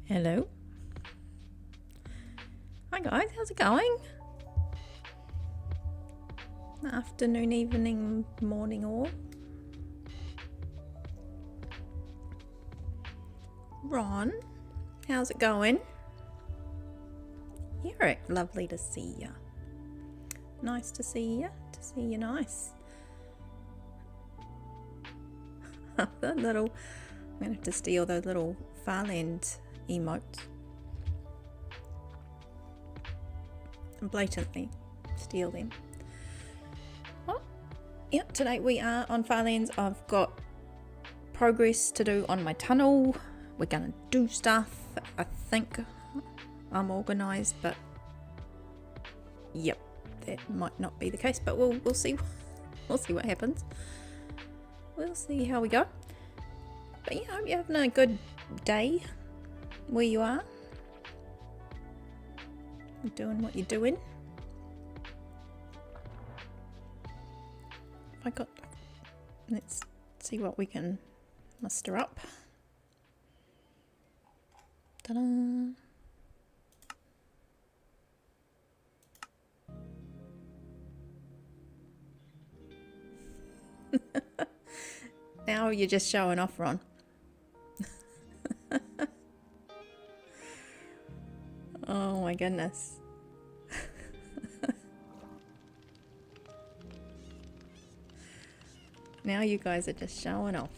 Hello. Hi guys, how's it going? Afternoon, evening, morning all. Ron, how's it going? Eric, lovely to see you. Nice to see you. To see you nice. That little, I'm gonna have to steal those little Farland emotes. And blatantly steal them. Oh, yeah, today we are on Farlands. I've got progress to do on my tunnel. We're gonna do stuff. I think I'm organised, but yep, that might not be the case. But we'll see. We'll see what happens. We'll see how we go. But yeah, I hope you're having a good day where you are. You're doing what you're doing. Let's see what we can muster up. Ta-da! Now you're just showing off, Ron. Oh my goodness. Now you guys are just showing off.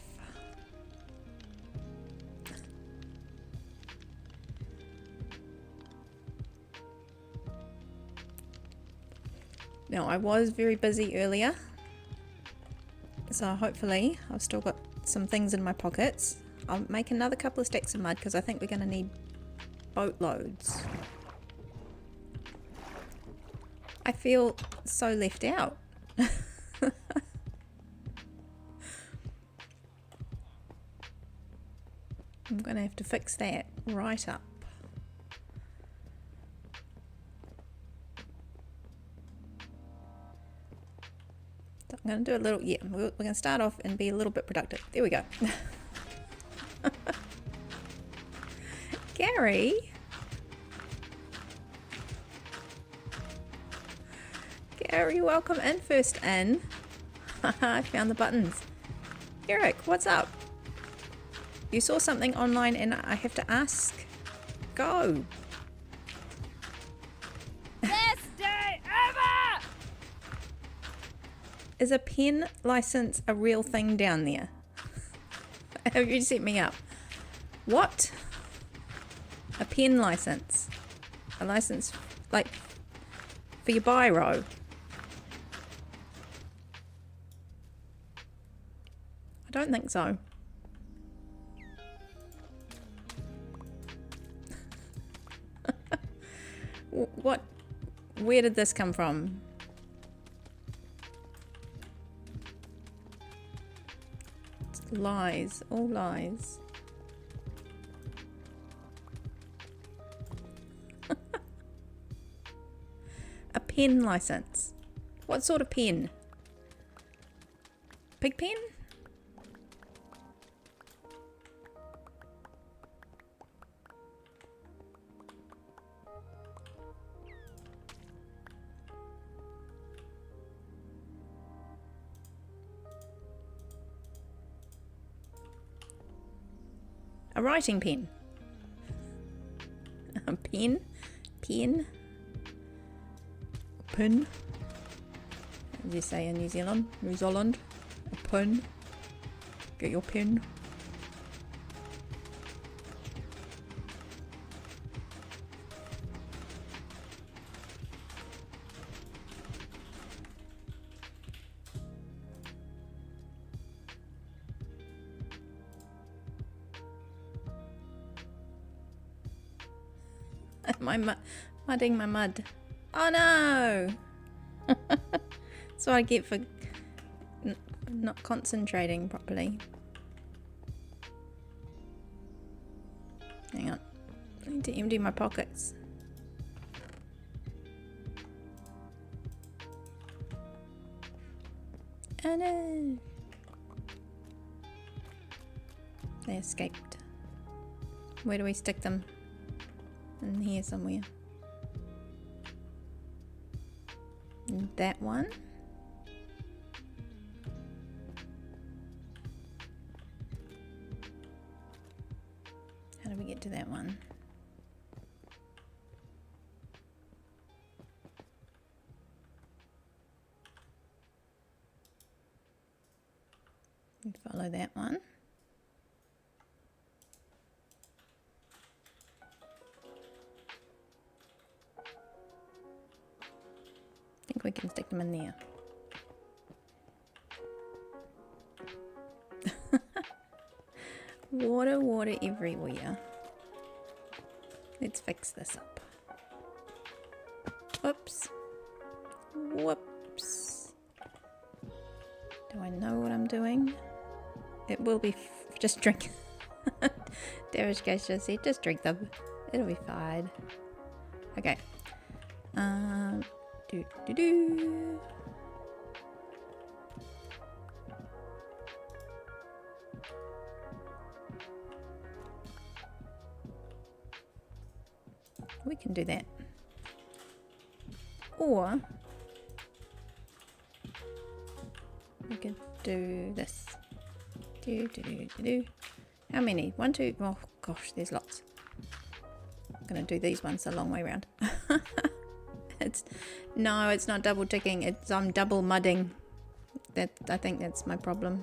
Now I was very busy earlier, so hopefully I've still got some things in my pockets. I'll make another couple of stacks of mud because I think we're going to need boatloads. I feel so left out. I'm going to have to fix that right up. So I'm going to do a little, yeah, we're going to start off and be a little bit productive. There we go. Gary. Gary, welcome in first in. I found the buttons. Eric, what's up? You saw something online and I have to ask. Go. Best day ever! Is a pen license a real thing down there? Have you set me up? What? A pen license? A license like for your biro? I don't think so. What? Where did this come from? It's lies, all lies. A pen license. What sort of pen? Pig pen? A writing pen. A pen. Pen. Pin. As you say in New Zealand. New Zealand. A pin. Get your pen. My mudding my mud. Oh no! That's what I get for not concentrating properly. Hang on. I need to empty my pockets. Oh no! They escaped. Where do we stick them? in here somewhere. And that one. How do we get to that one? And follow that one. I think we can stick them in there. Water, water everywhere. Let's fix this up. Whoops. Whoops. Do I know what I'm doing? It will be just drink. Darish guys just said, just drink them. It'll be fine. Okay. Do. We can do that. Or we could do this. Do. How many? 1, 2. Oh gosh, there's lots. I'm gonna do these ones a long way around. No, it's not double ticking. I'm double mudding. I think that's my problem.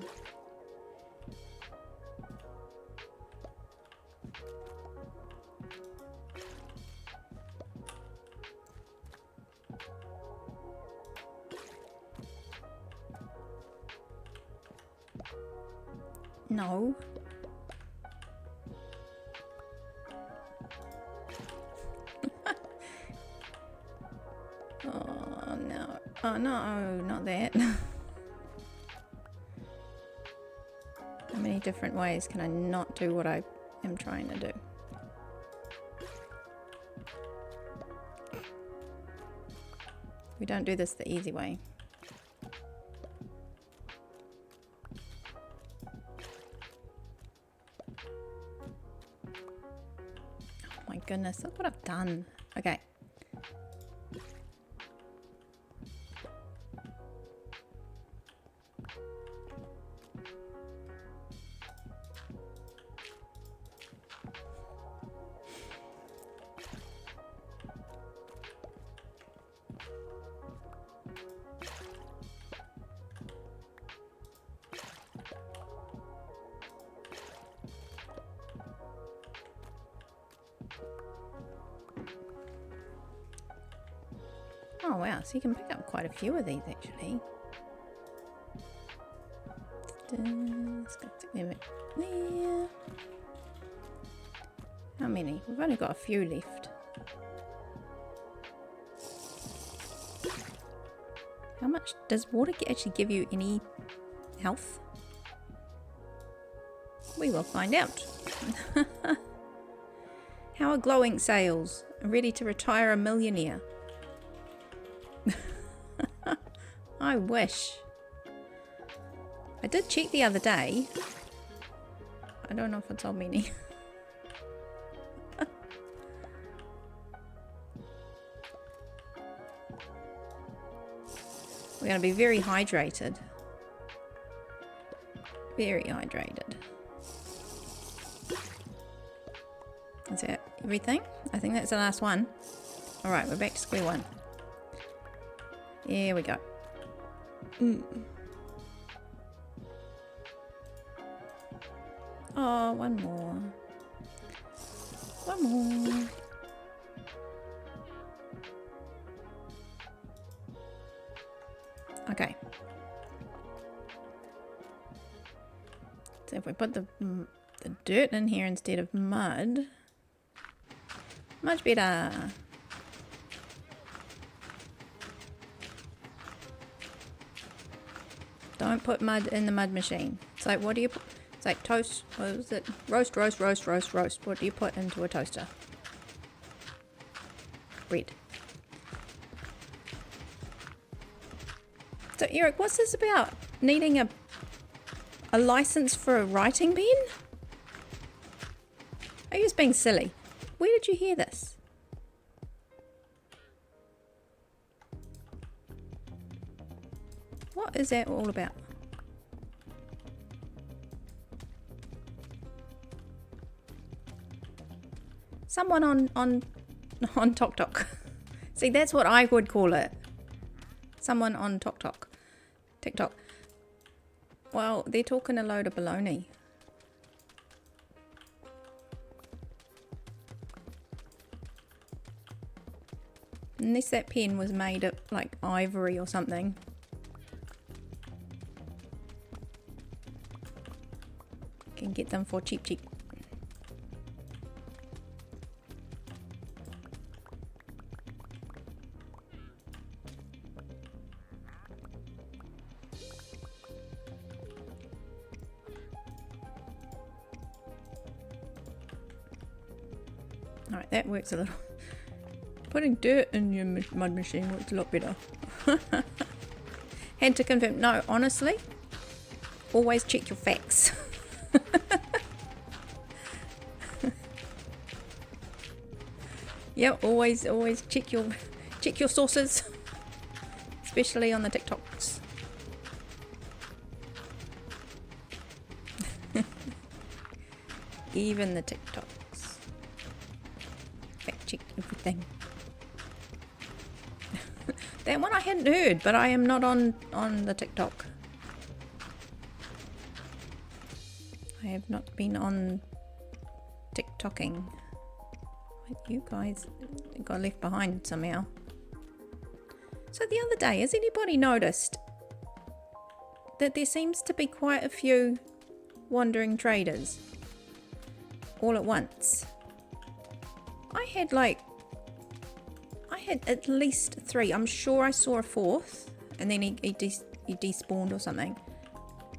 No. Oh no. Oh no, not that. How many different ways can I not do what I am trying to do? We don't do this the easy way. Oh my goodness, look what I've done. Okay. Oh wow, so you can pick up quite a few of these actually. Let's go stick them there. How many? We've only got a few left. How much does water actually give you any health? We will find out. How are glowing sails? Ready to retire a millionaire. I wish. I did check the other day. I don't know if it told me any. We're going to be very hydrated. Very hydrated. Is that everything? I think that's the last one. Alright, we're back to square one. Here we go. Oh, one more. One more. Okay. So if we put the dirt in here instead of mud, much better. Don't put mud in the mud machine. It's like, what do you put? It's like toast. What is it? Roast. What do you put into a toaster? Bread. So Eric, what's this about? Needing a license for a writing pen? Are you just being silly? Where did you hear this? What is that all about? Someone on TikTok. See, that's what I would call it. Someone on TikTok. Well, they're talking a load of baloney. Unless that pen was made of like ivory or something. Can get them for cheap. Alright, that works a little. Putting dirt in your mud machine works a lot better. Had to confirm. No, honestly, always check your facts. Yep, always check your sources, especially on the TikToks. Even the TikToks. Fact check everything. That one I hadn't heard, but I am not on the TikTok. I have not been on TikToking. You guys got left behind somehow. So the other day, has anybody noticed that there seems to be quite a few wandering traders all at once? I had at least 3. I'm sure I saw a 4th, and then he despawned or something.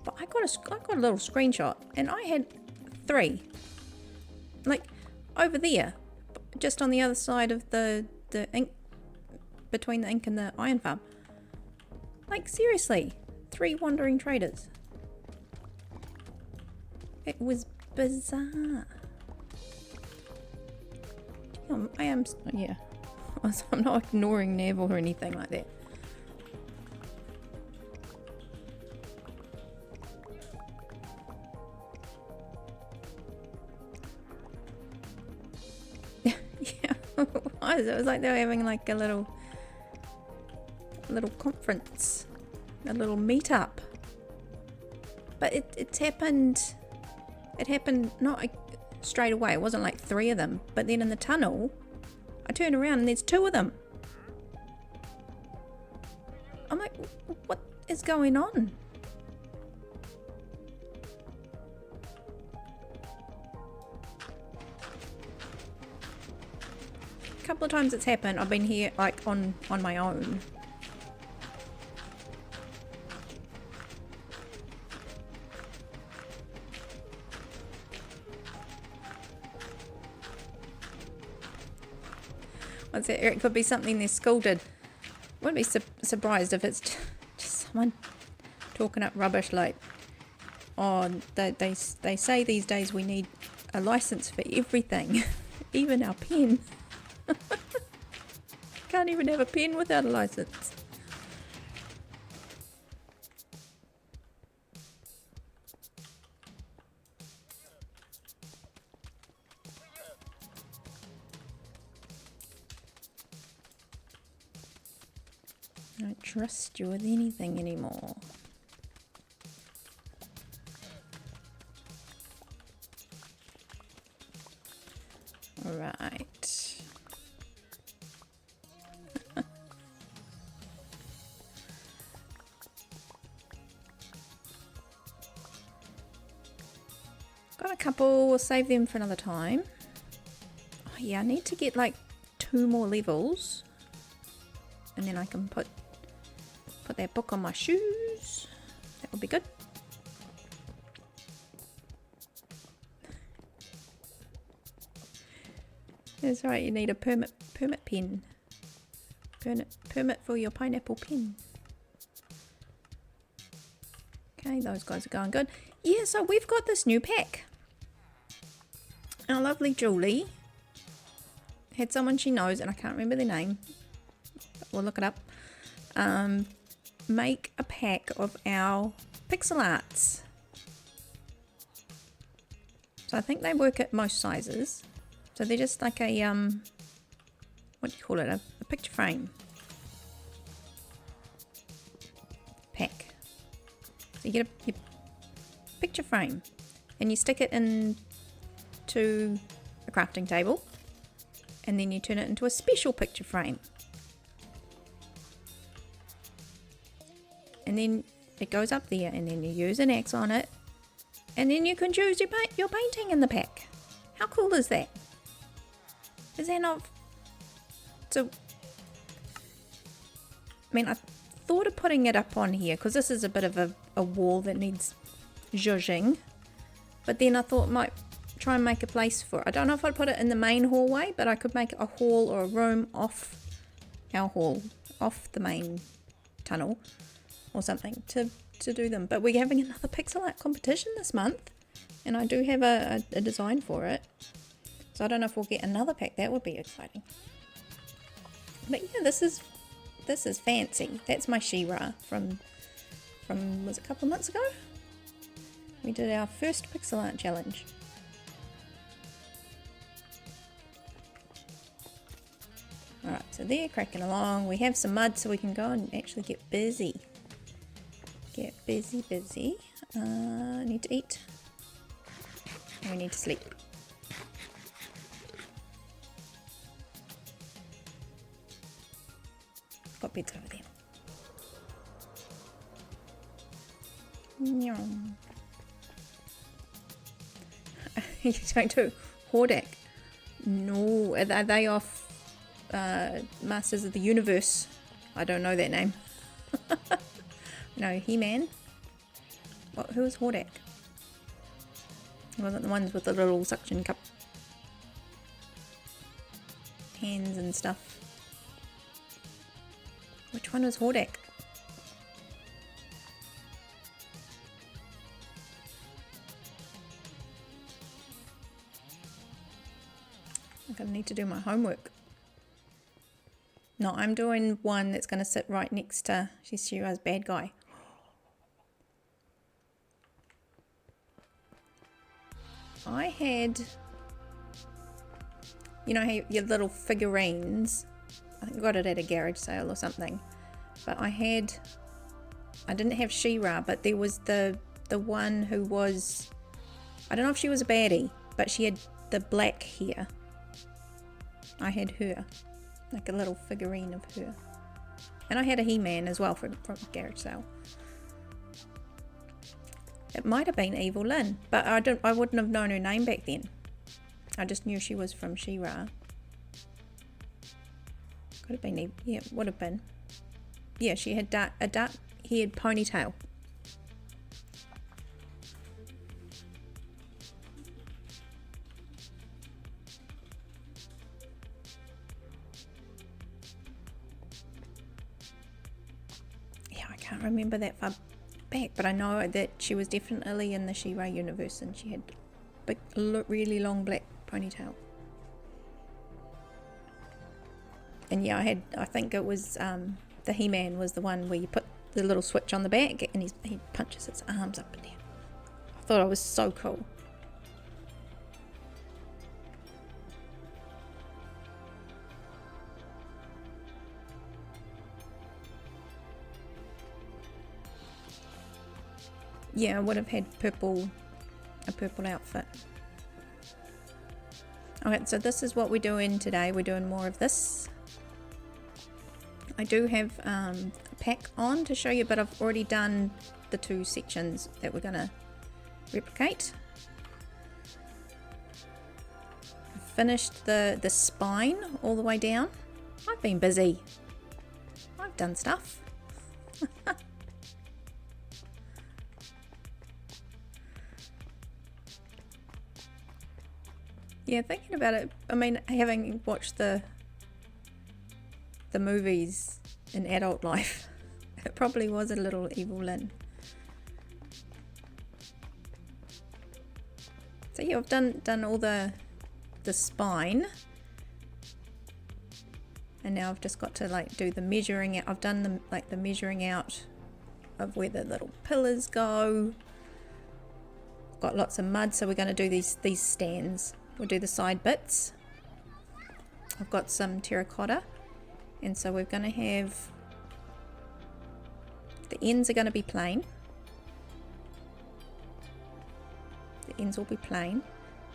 But I got a little screenshot, and I had 3, like over there, just on the other side of the ink, between the ink and the iron farm. Like seriously, 3 wandering traders. It was bizarre. I am, yeah. I'm not ignoring Nev or anything like that. Yeah, it was like they were having like a little conference, a little meetup. But it happened not straight away. It wasn't like 3 of them, but then in the tunnel I turn around and there's 2 of them. I'm like, what is going on? A couple of times it's happened. I've been here like on my own. It could be something they're scolded. Wouldn't be surprised if it's just someone talking up rubbish like, oh, they say these days we need a license for everything, even our pen. Can't even have a pen without a license. I don't trust you with anything anymore. Right. Got a couple, we'll save them for another time. Oh yeah, I need to get like 2 more levels. And then I can put that book on my shoes. That would be good. That's right, you need a permit pen. Permit for your pineapple pen. Okay, those guys are going good. Yeah, so we've got this new pack. Our lovely Julie had someone she knows, and I can't remember their name. We'll look it up. make a pack of our pixel arts. So I think they work at most sizes. So they're just like a, what do you call it, a picture frame pack. So you get your picture frame and you stick it into a crafting table, and then you turn it into a special picture frame. And then it goes up there, and then you use an axe on it, and then you can choose your painting in the pack. How cool is that? Is that not... So, I mean, I thought of putting it up on here, because this is a bit of a wall that needs zhuzhing. But then I thought I might try and make a place for it. I don't know if I'd put it in the main hallway, but I could make a hall or a room off our hall, off the main tunnel or something to do them. But we're having another pixel art competition this month, and I do have a design for it. So I don't know if we'll get another pack. That would be exciting. But yeah, this is fancy. That's my She-Ra from was it a couple of months ago? We did our first pixel art challenge. Alright, so they're cracking along. We have some mud so we can go and actually get busy. Get busy. Need to eat. We need to sleep. Got beds over there. Nyong. You're going to Hordak? No, are they off Masters of the Universe? I don't know that name. No, He-Man. Who was Hordak? He wasn't the ones with the little suction cup hands and stuff. Which one was Hordak? I'm gonna need to do my homework. No, I'm doing one that's gonna sit right next to She-Ra's bad guy. I had, you know how your little figurines, I think I got it at a garage sale or something, but I didn't have She-Ra, but there was the one who was, I don't know if she was a baddie, but she had the black hair. I had her, like a little figurine of her. And I had a He-Man as well from a garage sale. It might have been Evil Lynn, but I wouldn't have known her name back then. I just knew she was from She-Ra. Could have been, yeah, would have been. Yeah, she had a dark-haired ponytail. Yeah, I can't remember that far back, but I know that she was definitely in the She-Ra universe, and she had big, really long black ponytail. And yeah, I think it was the He-Man was the one where you put the little switch on the back and he punches his arms up and down. I thought it was so cool. Yeah, I would have had a purple outfit. Okay, so this is what we're doing today. We're doing more of this. I do have a pack on to show you, but I've already done the 2 sections that we're going to replicate. I've finished the spine all the way down. I've been busy. I've done stuff. Yeah, thinking about it, I mean, having watched the movies in adult life, it probably was a little Evil Lynn. So yeah, I've done all the spine, and now I've just got to like do the measuring out. I've done the measuring out of where the little pillars go. Got lots of mud, so we're going to do these stands. We'll do the side bits. I've got some terracotta, and so we're going to have, the ends are going to be plain. The ends will be plain,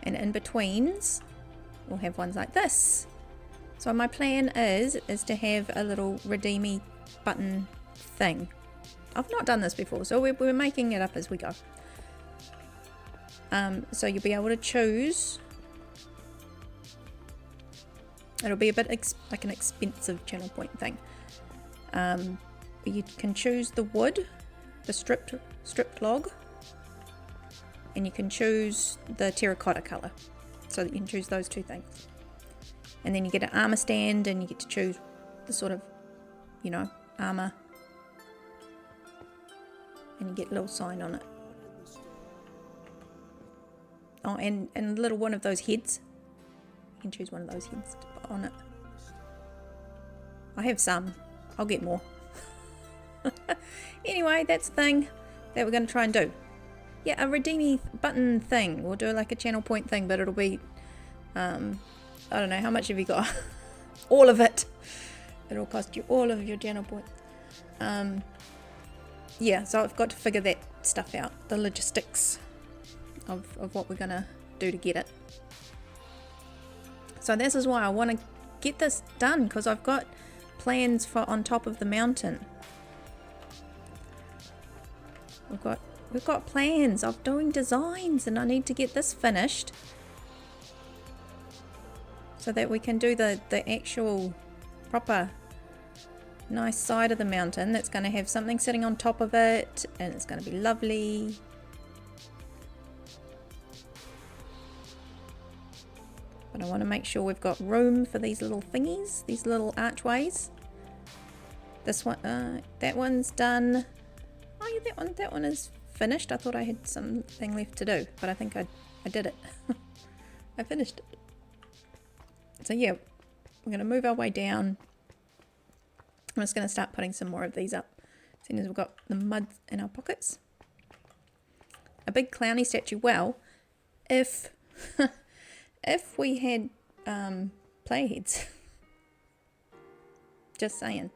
and in betweens we'll have ones like this. So my plan is to have a little redeemy button thing. I've not done this before, so we're making it up as we go. So you'll be able to choose. It'll be a bit like an expensive channel point thing. You can choose the wood, the stripped log, and you can choose the terracotta color. So that you can choose those two things. And then you get an armor stand, and you get to choose the sort of, you know, armor. And you get a little sign on it. Oh, and a little one of those heads. You can choose one of those heads to put on it. I have some. I'll get more. Anyway, that's the thing that we're going to try and do. Yeah, a redeeming button thing. We'll do like a channel point thing, but it'll be, I don't know, how much have you got? All of it. It'll cost you all of your channel points. Yeah, so I've got to figure that stuff out. The logistics of what we're going to do to get it. So this is why I want to get this done, because I've got plans for on top of the mountain. We've got plans of doing designs, and I need to get this finished so that we can do the actual proper nice side of the mountain that's going to have something sitting on top of it, and it's going to be lovely. But I want to make sure we've got room for these little thingies, these little archways. This one, that one's done. Oh yeah, that one is finished. I thought I had something left to do, but I think I did it. I finished it. So yeah, we're going to move our way down. I'm just going to start putting some more of these up, as soon as we've got the mud in our pockets. A big clowny statue. Well, if if we had playheads, just saying.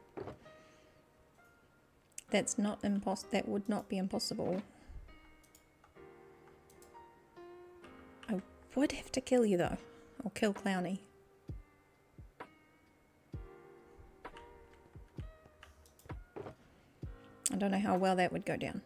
That would not be impossible. I would have to kill you though, or kill Clowny. I don't know how well that would go down.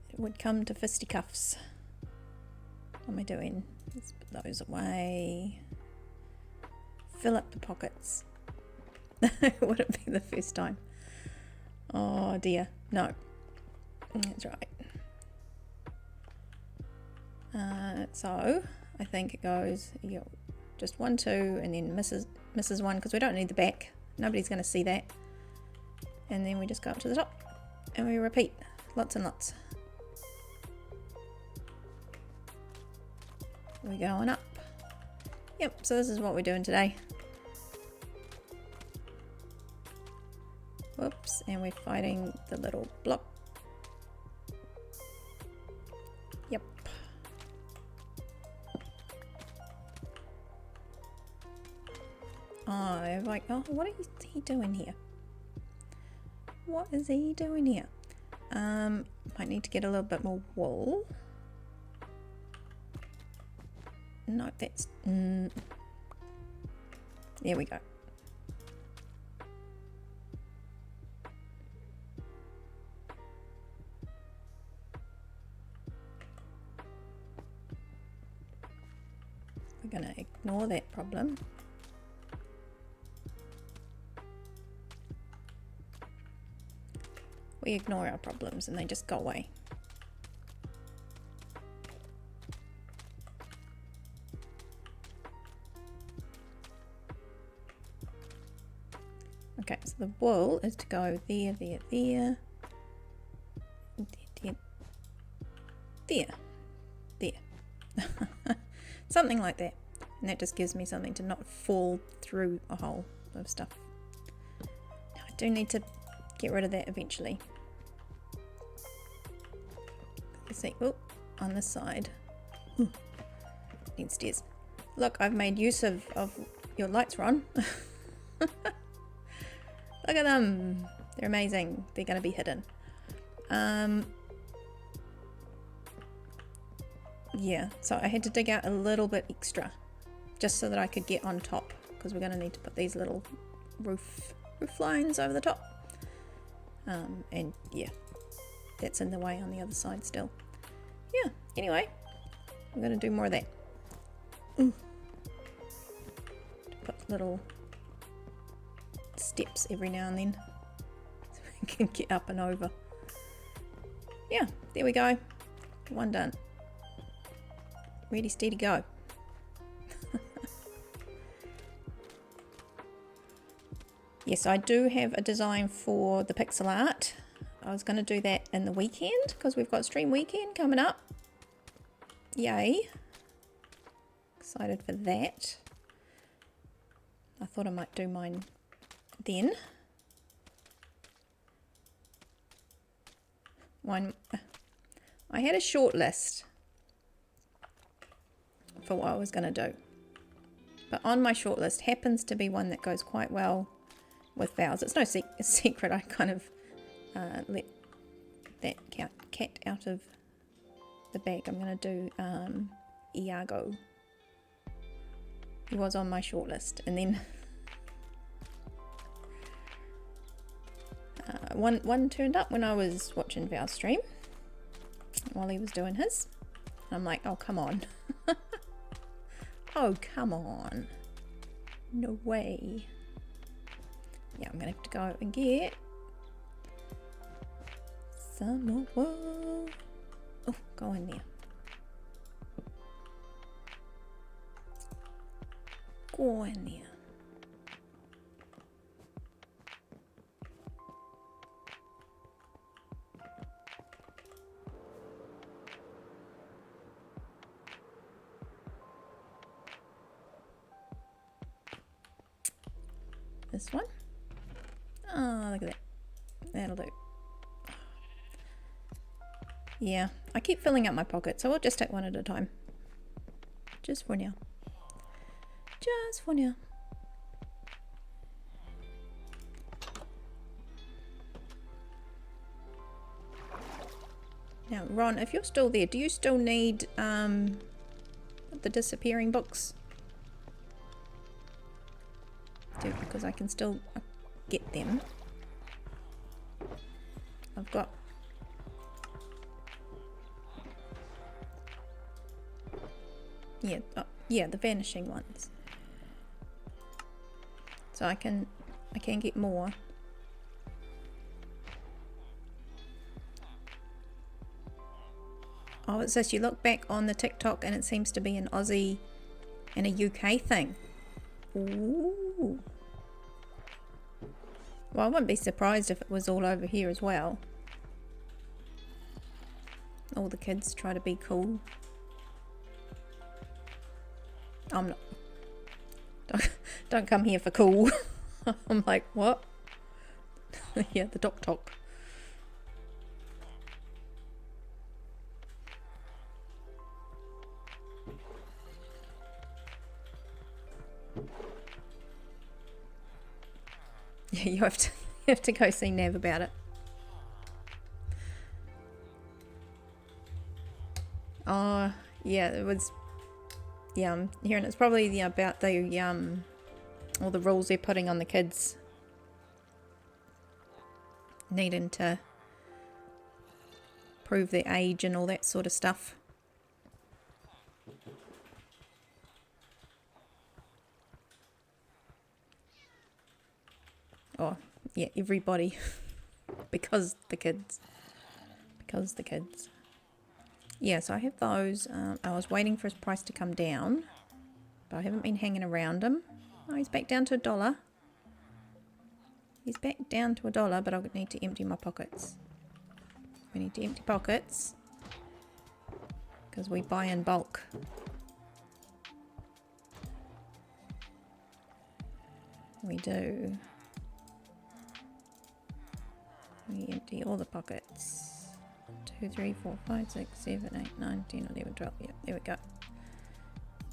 It would come to fisticuffs. What am I doing? Let's put those away. Fill up the pockets. It wouldn't be the first time. Oh dear. No. That's right. So I think it goes, you know, just 1, 2, and then misses 1, because we don't need the back. Nobody's going to see that. And then we just go up to the top and we repeat lots and lots. We're going up. Yep, so this is what we're doing today. Whoops, and we're fighting the little block. Yep. Oh, like, oh, what is he doing here? What is he doing here? Might need to get a little bit more wool. No, that's... there we go. We're going to ignore that problem. We ignore our problems and they just go away. Okay, so the wool is to go there, there, there, there, there, there. Something like that. And that just gives me something to not fall through a hole of stuff. Now I do need to get rid of that eventually. Let's see, oh, on this side. Need stairs. Look, I've made use of your lights, Ron. Look at them. They're amazing. They're going to be hidden. Yeah, so I had to dig out a little bit extra just so that I could get on top, because we're going to need to put these little roof lines over the top. And yeah, that's in the way on the other side still. Yeah, anyway, I'm going to do more of that. Put little steps every now and then so we can get up and over. Yeah, there we go. One done. Ready, steady, go. Yes, I do have a design for the pixel art. I was going to do that in the weekend because we've got stream weekend coming up. Yay. Excited for that. I thought I might do mine then. I had a short list for what I was going to do. But on my short list happens to be one that goes quite well with vows. It's no secret. I kind of let that cat out of the bag. I'm going to do Iago. He was on my short list. And then one turned up when I was watching Val's stream while he was doing his. And I'm like, oh, come on. Oh, come on. No way. Yeah, I'm going to have to go and get some more wool. Oh, go in there. Go in there. This one. Oh, look at that. That'll do. Yeah, I keep filling up my pocket, so I'll just take one at a time. Just for now. Just for now. Now, Ron, if you're still there, do you still need the disappearing books? Because I can still get them. I've got yeah, the vanishing ones. So I can get more. Oh, it says you look back on the TikTok and it seems to be an Aussie and a UK thing. Ooh. Well, I wouldn't be surprised if it was all over here as well. All the kids try to be cool. I'm not. Don't come here for cool. I'm like, what? Yeah, the talk. Yeah, you have to go see Nav about it. Oh, yeah, it was. Yeah, I'm hearing it's probably about the all the rules they're putting on the kids needing to prove their age and all that sort of stuff. Oh, yeah, everybody. Because the kids. Yeah, so I have those. I was waiting for his price to come down, but I haven't been hanging around him. Oh, he's back down to $1. He's back down to $1, but I'll need to empty my pockets. We need to empty pockets because we buy in bulk. We do. We empty all the pockets. 2, 3, 4, 5, 6, 7, 8, 9, 10, 11, 12. Yep, there we go.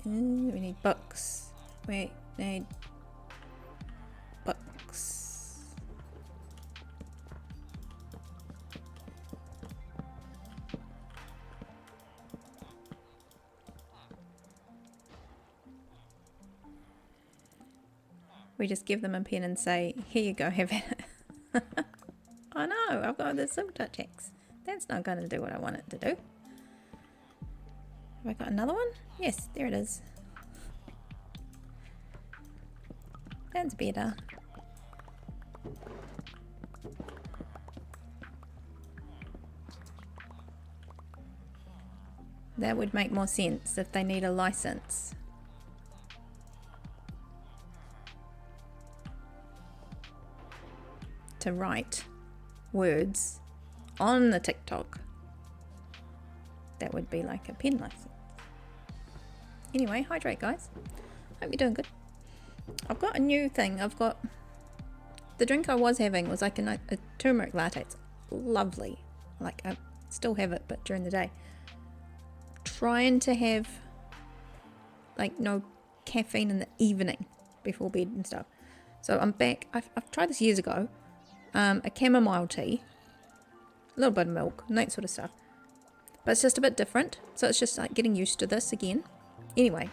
We need books. We need books. We just give them a pen and say, here you go, have it. Oh no, I've got the silk touch axe. That's not going to do what I want it to do. Have I got another one? Yes, there it is. That's better. That would make more sense if they need a license. To write words on the TikTok. That would be like a pen license. Anyway, hydrate guys. Hope you're doing good. I've got a new thing. I've got the drink I was having was like a turmeric latte. It's lovely. Like I still have it, but during the day. Trying to have like no caffeine in the evening before bed and stuff. So I'm back. I've tried this years ago. A chamomile tea, a little bit of milk, and that sort of stuff. But it's just a bit different. So it's just like getting used to this again. Anyway,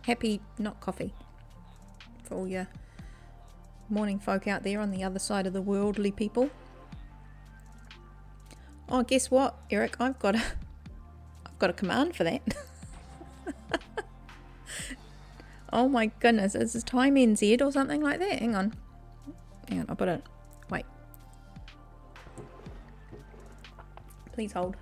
happy not coffee for all your morning folk out there on the other side of the worldly people. Oh, guess what, Eric? I've got a command for that. Oh my goodness, is this Time NZ or something like that? Hang on, I'll put it. Wait. Please hold.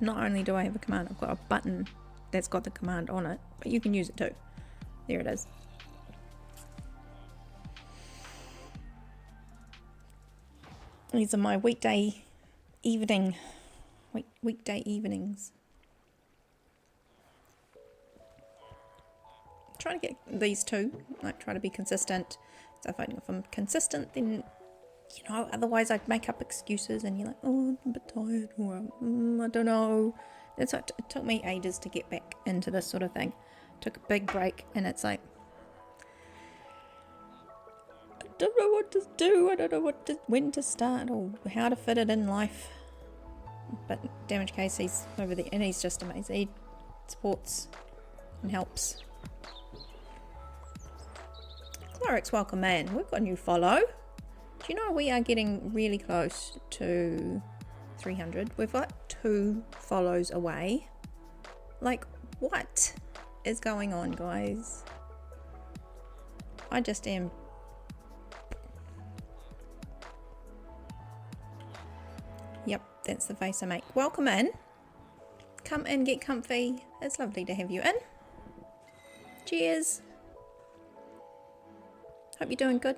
Not only do I have a command, I've got a button that's got the command on it, but you can use it too. There it is. These are my weekday evenings. Try to get these two, like try to be consistent. So if I'm consistent, then otherwise I'd make up excuses and you're like, oh, I'm a bit tired, or I don't know. That's what it took me ages to get back into this sort of thing. Took a big break, and it's like, I don't know what to do. I don't know when to start or how to fit it in life. But Damage Case, he's over there, and he's just amazing. He supports and helps. Clerics, welcome in. We've got a new follow. Do you know we are getting really close to 300? We've got 2 follows away. Like, what is going on, guys? I just am. Yep, that's the face I make. Welcome in. Come in, get comfy. It's lovely to have you in. Cheers. Hope you're doing good.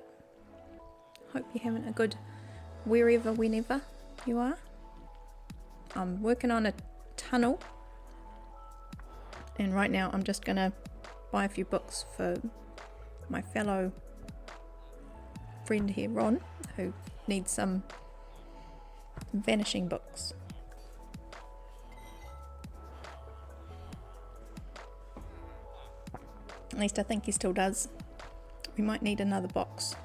Hope you're having a good wherever, whenever you are. I'm working on a tunnel. And right now I'm just going to buy a few books for my fellow friend here, Ron, who needs some vanishing books. At least I think he still does. We might need another box.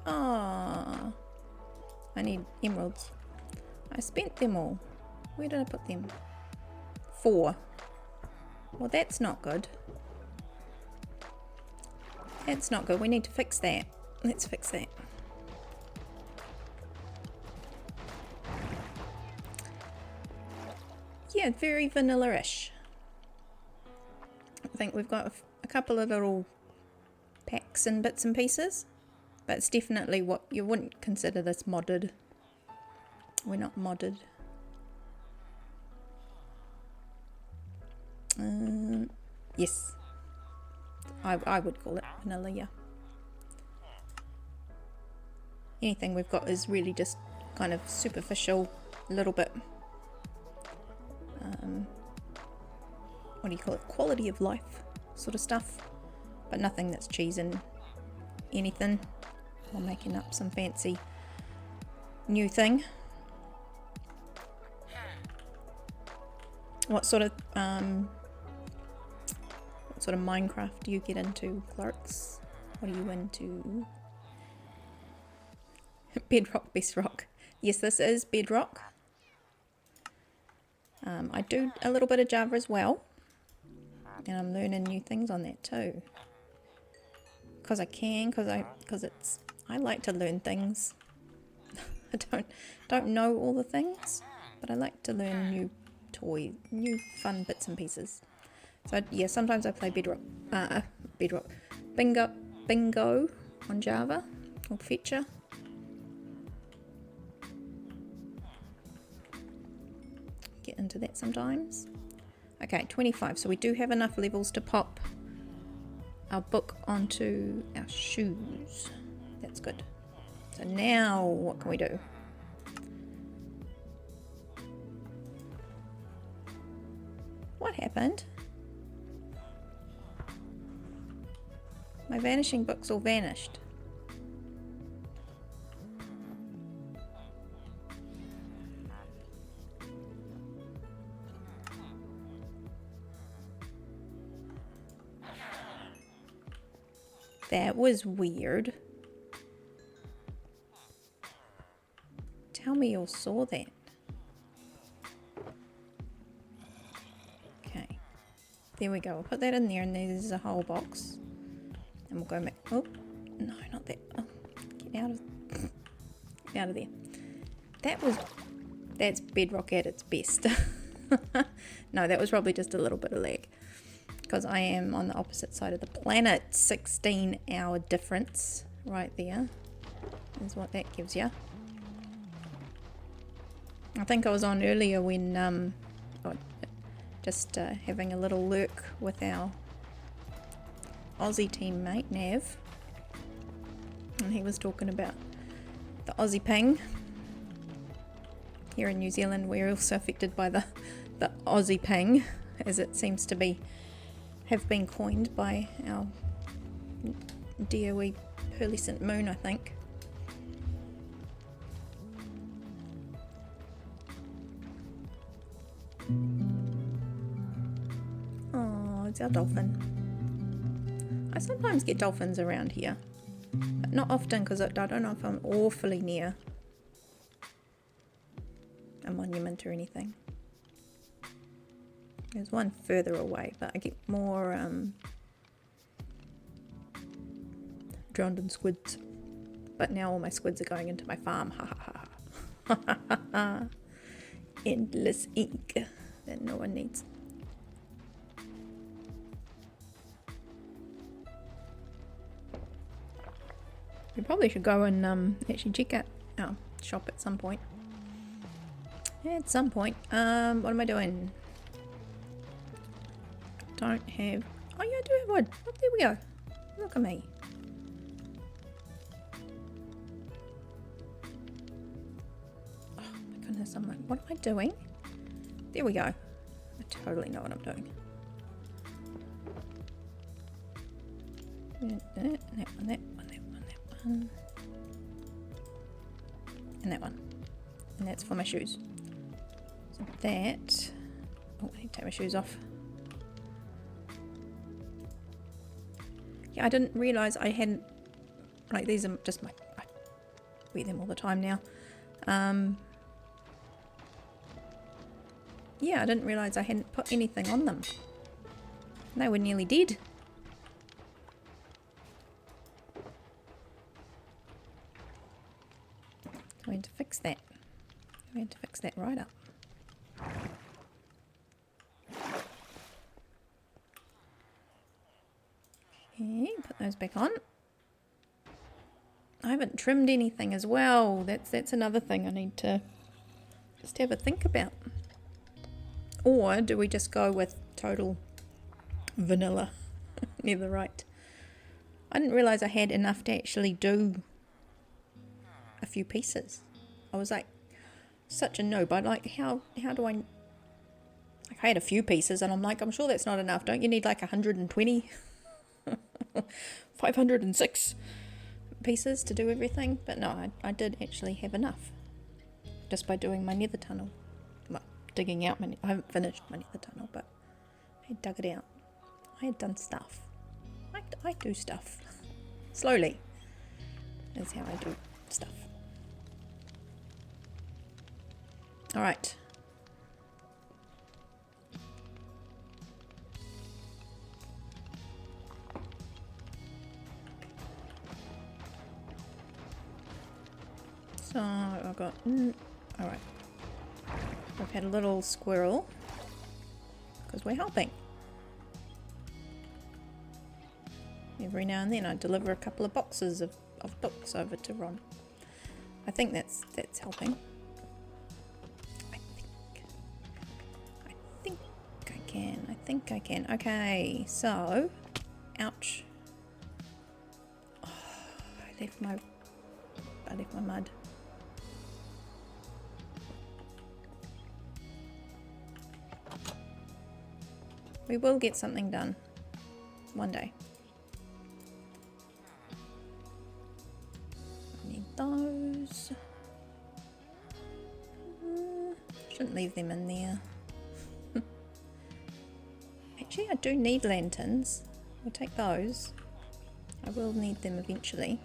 Ah, I need emeralds. I spent them all. Where did I put them? 4. Well, that's not good. That's not good. We need to fix that. Let's fix that. Yeah, very vanilla-ish. I think we've got a couple of little packs and bits and pieces, but it's definitely what you wouldn't consider this modded. We're not modded. Yes, I would call it vanilla, yeah. Anything we've got is really just kind of superficial, a little bit, what do you call it, quality of life sort of stuff, but nothing that's cheesing anything or making up some fancy new thing. What sort of Minecraft do you get into, Clarks? What are you into? Bedrock, best rock. Yes, this is Bedrock. I do a little bit of Java as well, and I'm learning new things on that too. Because I can, I like to learn things. I don't know all the things, but I like to learn new new fun bits and pieces. So yeah, sometimes I play Bedrock Bingo on Java, or Fetcher. Get into that sometimes. Okay, 25. So we do have enough levels to pop our book onto our shoes. That's good. So now what can we do? What happened? My vanishing books all vanished. That was weird. Tell me you all saw that. Okay. There we go. We'll put that in there, and there's a whole box. And we'll go back. Oh, no, not that. Oh, get out of there. That's Bedrock at its best. No, that was probably just a little bit of lag. Because I am on the opposite side of the planet. 16-hour difference right there is what that gives you. I think I was on earlier when having a little lurk with our Aussie teammate Nav, and he was talking about the Aussie ping. Here in New Zealand we're also affected by the Aussie ping, as it seems to have been coined by our dear wee pearlescent moon, I think. Oh, it's our dolphin. I sometimes get dolphins around here, but not often because I don't know if I'm awfully near a monument or anything. There's one further away, but I get more drowned in squids. But now all my squids are going into my farm. Ha ha ha ha ha. Endless ink that no one needs. We probably should go and actually check out our shop at some point. At some point. What am I doing? Don't have... Oh yeah, I do have wood. Oh, there we go. Look at me. Oh my goodness, I'm like, what am I doing? There we go. I totally know what I'm doing. That one. And that one. And that's for my shoes. So that... Oh, I need to take my shoes off. Yeah, I didn't realise I hadn't... Like, these are just my... I wear them all the time now. Yeah, I didn't realise I hadn't put anything on them. They were nearly dead. I'm going to fix that. I'm going to fix that right up. Okay, put those back on. I haven't trimmed anything as well. That's another thing I need to just have a think about. Or do we just go with total vanilla? Neither right. I didn't realise I had enough to actually do a few pieces. I was like such a noob. I like how do I, like, I had a few pieces and I'm like, I'm sure that's not enough. Don't you need like 120 506 pieces to do everything? But no, I did actually have enough just by doing my nether tunnel. Well, digging out I haven't finished my nether tunnel, but I had dug it out. I had done stuff. I do stuff slowly. That's how I do stuff. All right. So I've got, all right. I've had a little squirrel because we're helping. Every now and then I deliver a couple of boxes of books over to Ron. I think that's helping. I think I can. Okay, so, ouch. Oh, I left my mud. We will get something done one day. I need those. Shouldn't leave them in there. Actually, I do need lanterns. We'll take those. I will need them eventually.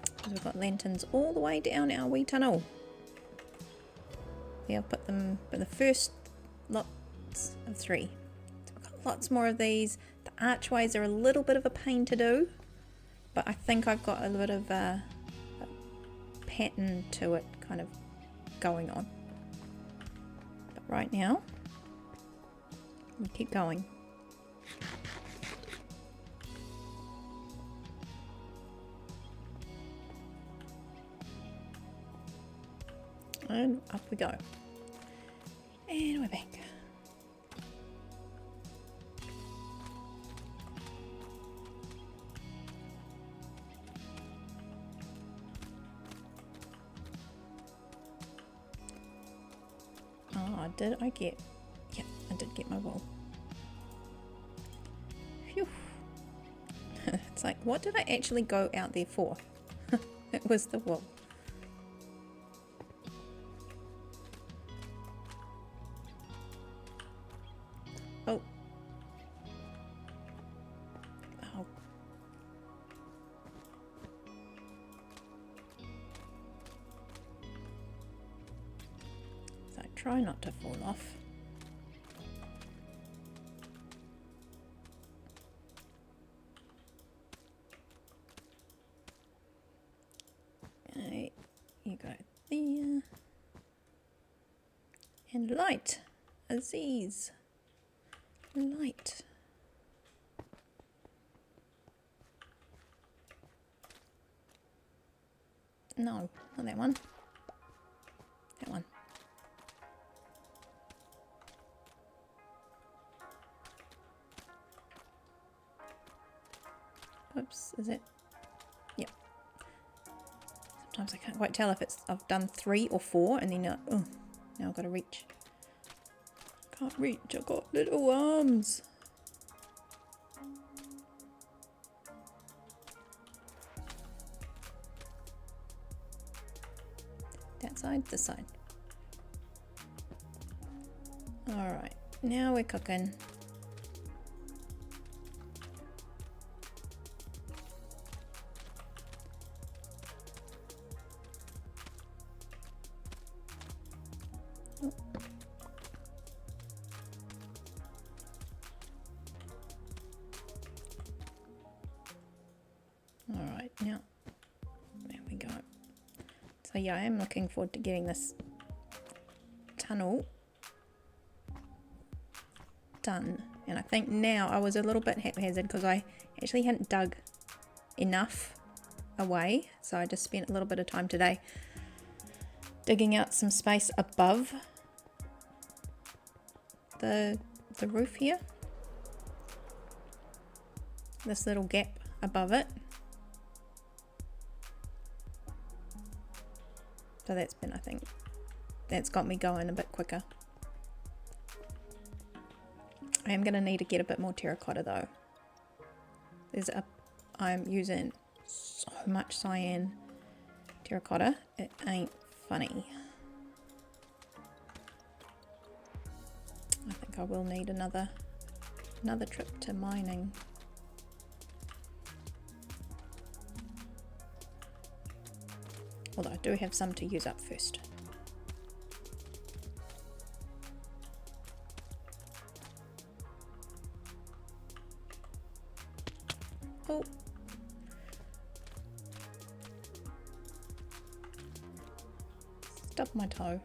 Because we've got lanterns all the way down our wee tunnel. Yeah, I'll put them for the first lots of 3. So we've got lots more of these. The archways are a little bit of a pain to do. But I think I've got a bit of a pattern to it kind of going on. But right now, we keep going. And up we go. And we're back. Oh, did I get... Yeah, I did get my wool. Phew. It's like, what did I actually go out there for? It was the wool. Oh. Oh. So try not to fall off. Okay, you go there. And light. Aziz. Light. No, not that one. That one. Oops, is it? Yep. Sometimes I can't quite tell if it's I've done 3 or 4 and then oh, now I've got to reach. Can't reach, I've got little arms. That side, this side. Alright, now we're cooking. Alright, now, there we go. So yeah, I am looking forward to getting this tunnel done. And I think now I was a little bit haphazard because I actually hadn't dug enough away. So I just spent a little bit of time today digging out some space above the roof here. This little gap above it. So that's been, I think, that's got me going a bit quicker. I am going to need to get a bit more terracotta though. I'm using so much cyan terracotta, it ain't funny. I think I will need another trip to mining. Although I do have some to use up first. Oh. Stubbed my toe.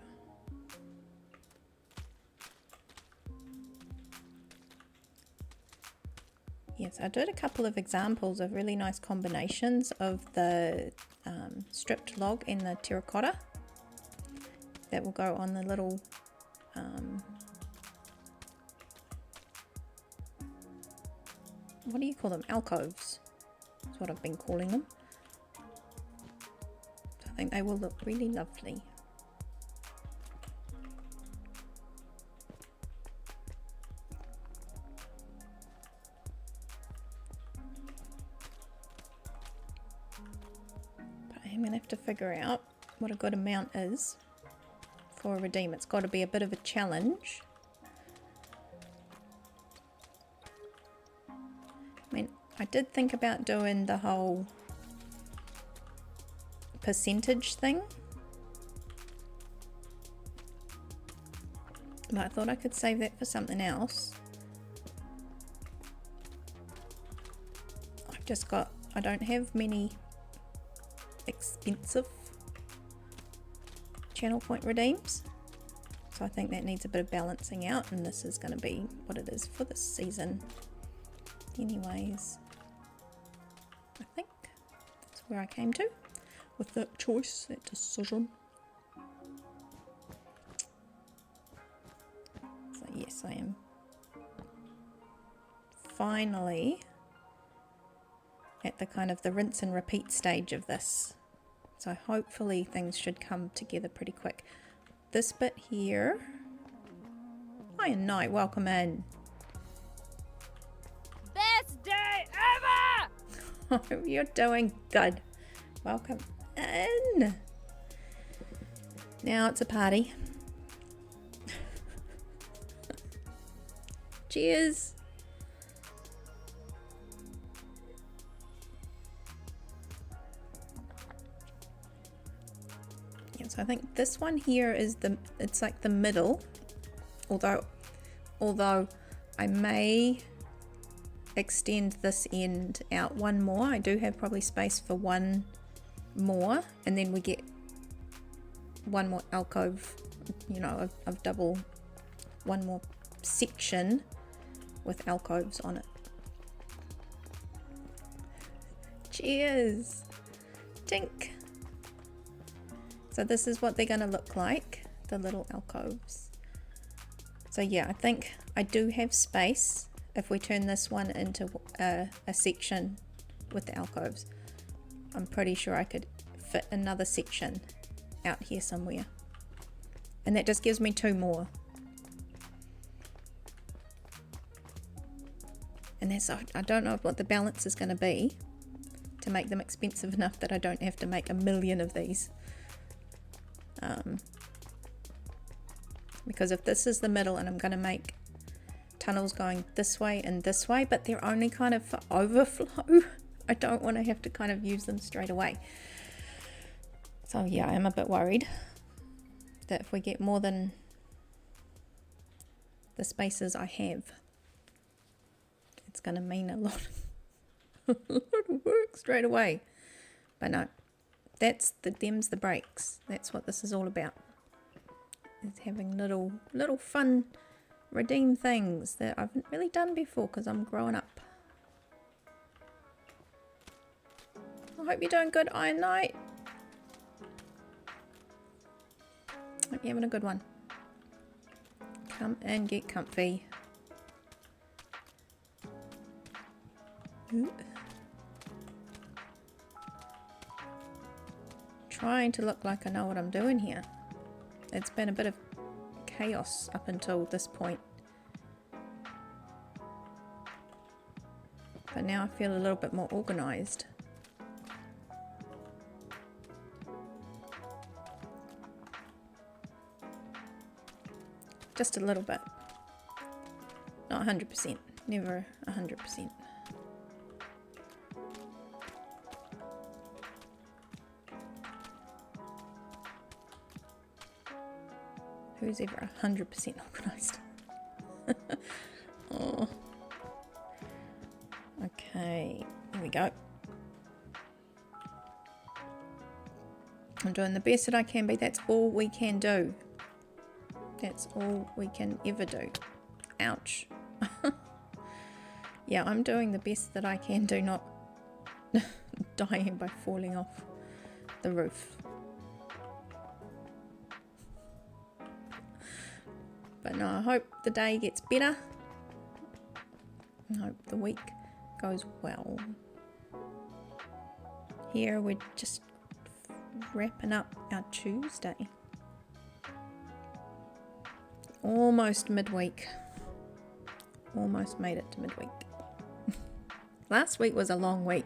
Yes, I did a couple of examples of really nice combinations of the stripped log and the terracotta that will go on the little what do you call them? Alcoves. That's what I've been calling them. I think they will look really lovely. I'm going to have to figure out what a good amount is for a redeem. It's got to be a bit of a challenge. I mean, I did think about doing the whole percentage thing, but I thought I could save that for something else. I don't have many expensive channel point redeems, so I think that needs a bit of balancing out, and this is going to be what it is for this season anyways. I think that's where I came to with that choice, that decision. So yes, I am finally at the kind of the rinse and repeat stage of this. So hopefully things should come together pretty quick. This bit here. Hi and night, welcome in. Best day ever! Hope you're doing good. Welcome in. Now it's a party. Cheers. So I think this one here is it's like the middle, although I may extend this end out one more. I do have probably space for one more, and then we get one more alcove, you know, of double, one more section with alcoves on it. Cheers. Tink. So this is what they're going to look like, the little alcoves. So yeah, I think I do have space if we turn this one into a section with the alcoves. I'm pretty sure I could fit another section out here somewhere. And that just gives me two more. And that's, I don't know what the balance is going to be to make them expensive enough that I don't have to make a million of these. Because if this is the middle and I'm going to make tunnels going this way and this way, but they're only kind of for overflow, I don't want to have to kind of use them straight away. So yeah, I'm a bit worried that if we get more than the spaces I have, it's going to mean a lot of work straight away. But no, them's the breaks. That's what this is all about. It's having little fun redeem things that I haven't really done before because I'm growing up. I hope you're doing good, Iron Knight. Hope you're having a good one. Come and get comfy. Ooh. trying to look like I know what I'm doing here. It's been a bit of chaos up until this point. But now I feel a little bit more organised. Just a little bit. Not 100%. Never 100%. Who's ever 100% organised? Oh. Okay, here we go. I'm doing the best that I can be. That's all we can do. That's all we can ever do. Ouch. Yeah, I'm doing the best that I can do, not dying by falling off the roof. But no, I hope the day gets better. I hope the week goes well. Here we're just wrapping up our Tuesday. Almost midweek. Almost made it to midweek. Last week was a long week.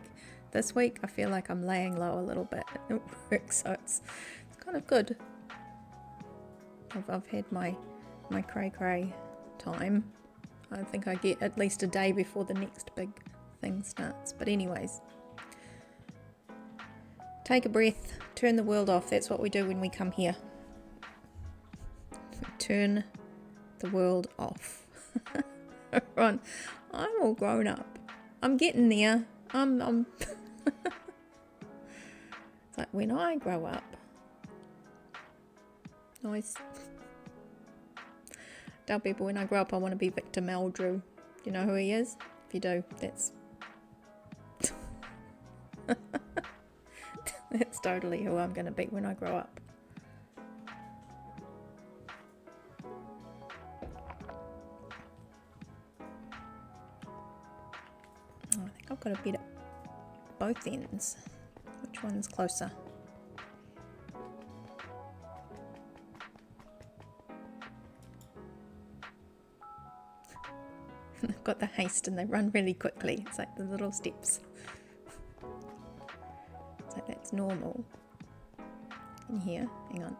This week I feel like I'm laying low a little bit at work, so it's kind of good. I've had my cray time. I think I get at least a day before the next big thing starts. But anyways, take a breath, turn the world off. That's what we do when we come here. We turn the world off. Ron, I'm all grown up. I'm getting there. I'm It's like when I grow up. I always tell people when I grow up I want to be Victor Meldrew. Do you know who he is? If you do, that's that's totally who I'm going to be when I grow up. Oh, I think I've got a bit at both ends. Which one's closer? They've got the haste and they run really quickly. It's like the little steps. It's like that's normal. In here, hang on.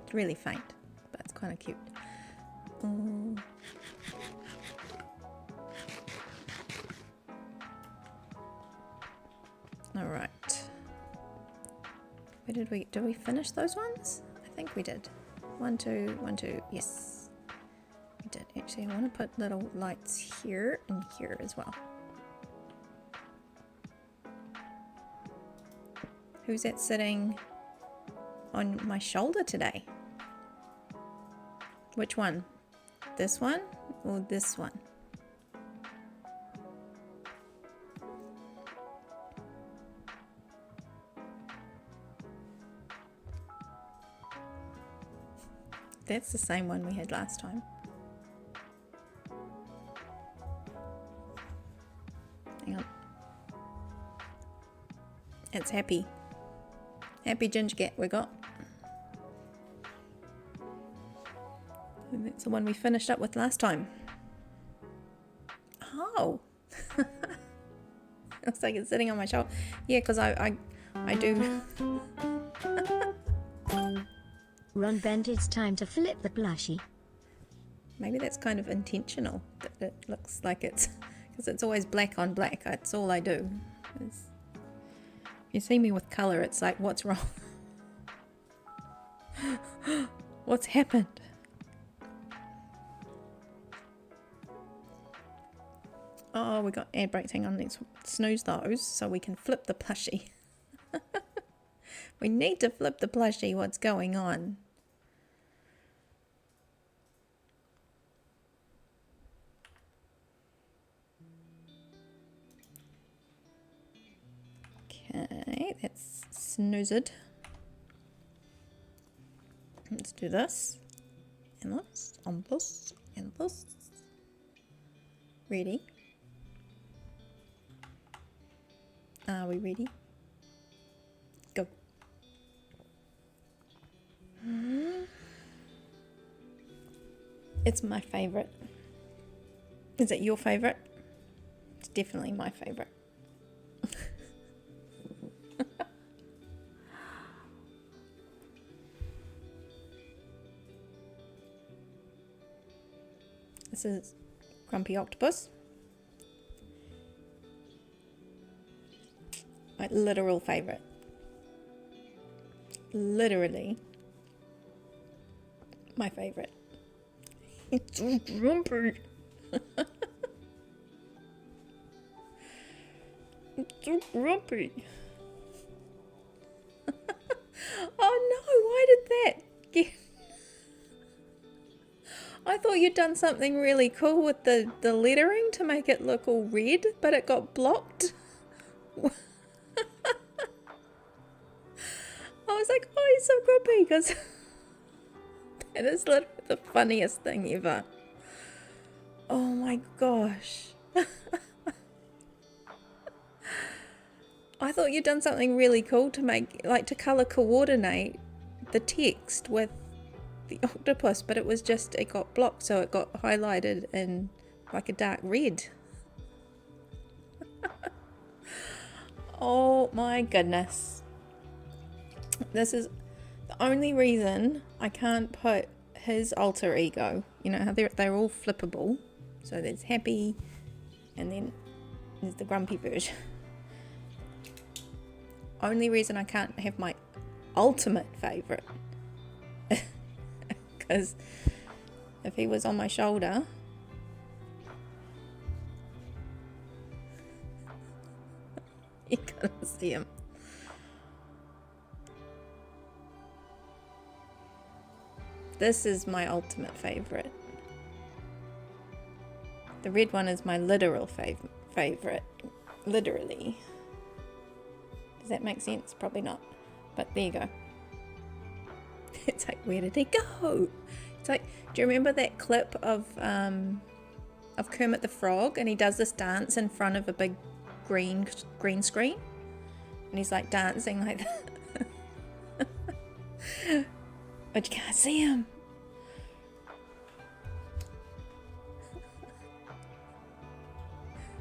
It's really faint, but it's kind of cute. Oh. All right. Where did we finish those ones? I think we did. 1, 2, 1, 2. Yes, we did. Actually, I want to put little lights here and here as well. Who's that sitting on my shoulder today? Which one? This one or this one? That's the same one we had last time. Hang on. It's Happy. Happy Ginger Cat we got. And that's the one we finished up with last time. Oh. Looks like it's sitting on my shoulder. Yeah, because I do. Ron Bent, it's time to flip the plushie. Maybe that's kind of intentional. That it looks like it's... Because it's always black on black. That's all I do. If you see me with colour, it's like, what's wrong? What's happened? Oh, we got air brakes. Hang on, let's snooze those so we can flip the plushie. We need to flip the plushie. What's going on? Okay, that's snoozed. Let's do this. And this. And this. And this. Ready? Are we ready? Go. It's my favorite. Is it your favorite? It's definitely my favorite. This is Grumpy Octopus. My literal favorite. Literally my favorite. It's so grumpy. It's so grumpy. Oh no, why did that get... I thought you'd done something really cool with the lettering to make it look all red, but it got blocked. I was like, oh, he's so grumpy, because that is literally the funniest thing ever. Oh my gosh. I thought you'd done something really cool to make, like, to color coordinate the text with the octopus, but it was just, it got blocked, so it got highlighted in like a dark red. Oh my goodness. This is the only reason I can't put his alter ego. You know how they're all flippable. So there's happy, and then there's the grumpy version. Only reason I can't have my ultimate favorite, because if he was on my shoulder, you couldn't see him. This is my ultimate favorite. The red one is my literal favorite. Literally. Does that make sense? Probably not. But there you go. It's like, where did he go? It's like, do you remember that clip of Kermit the Frog, and he does this dance in front of a big green screen, and he's like dancing like that, but you can't see him.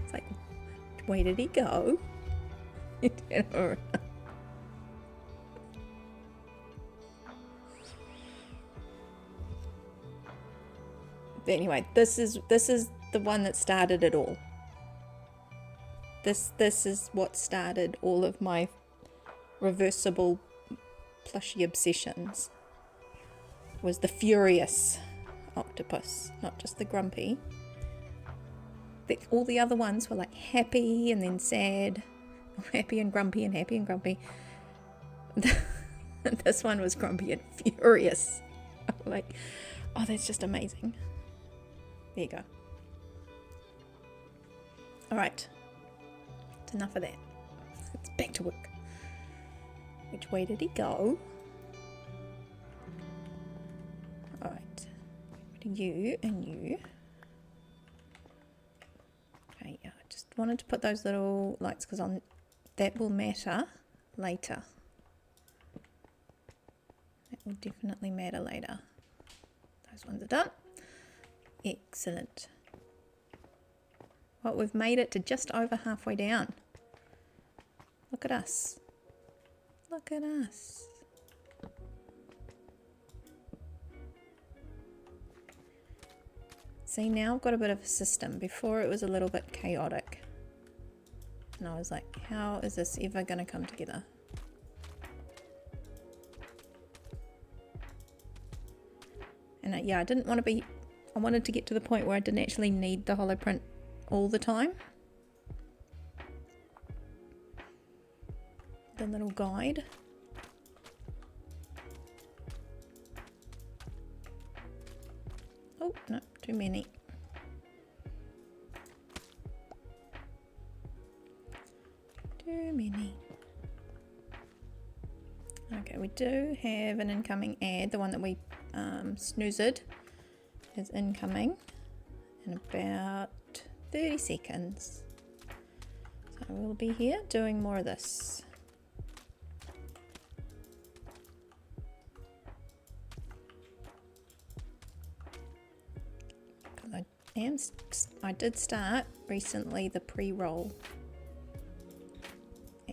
It's like, where did he go? But anyway, this is the one that started it all. This is what started all of my reversible plushie obsessions. Was the furious octopus, not just the grumpy. All the other ones were like happy and then sad, happy and grumpy and happy and grumpy. This one was grumpy and furious. Like, oh, that's just amazing. There you go. All right. It's enough of that. It's back to work. Which way did he go? All right. You and you. Okay, yeah. I just wanted to put those little lights because that will matter later. That will definitely matter later. Those ones are done. Excellent. Well, we've made it to just over halfway down. Look at us. Look at us. See, now I've got a bit of a system. Before it was a little bit chaotic. And I was like, how is this ever going to come together? And yeah, I didn't want to be... I wanted to get to the point where I didn't actually need the hollow print all the time. The little guide. Oh, no, too many. Too many. Okay, we do have an incoming ad. The one that we snoozed is incoming in about 30 seconds. So we'll be here doing more of this. I did start recently the pre-roll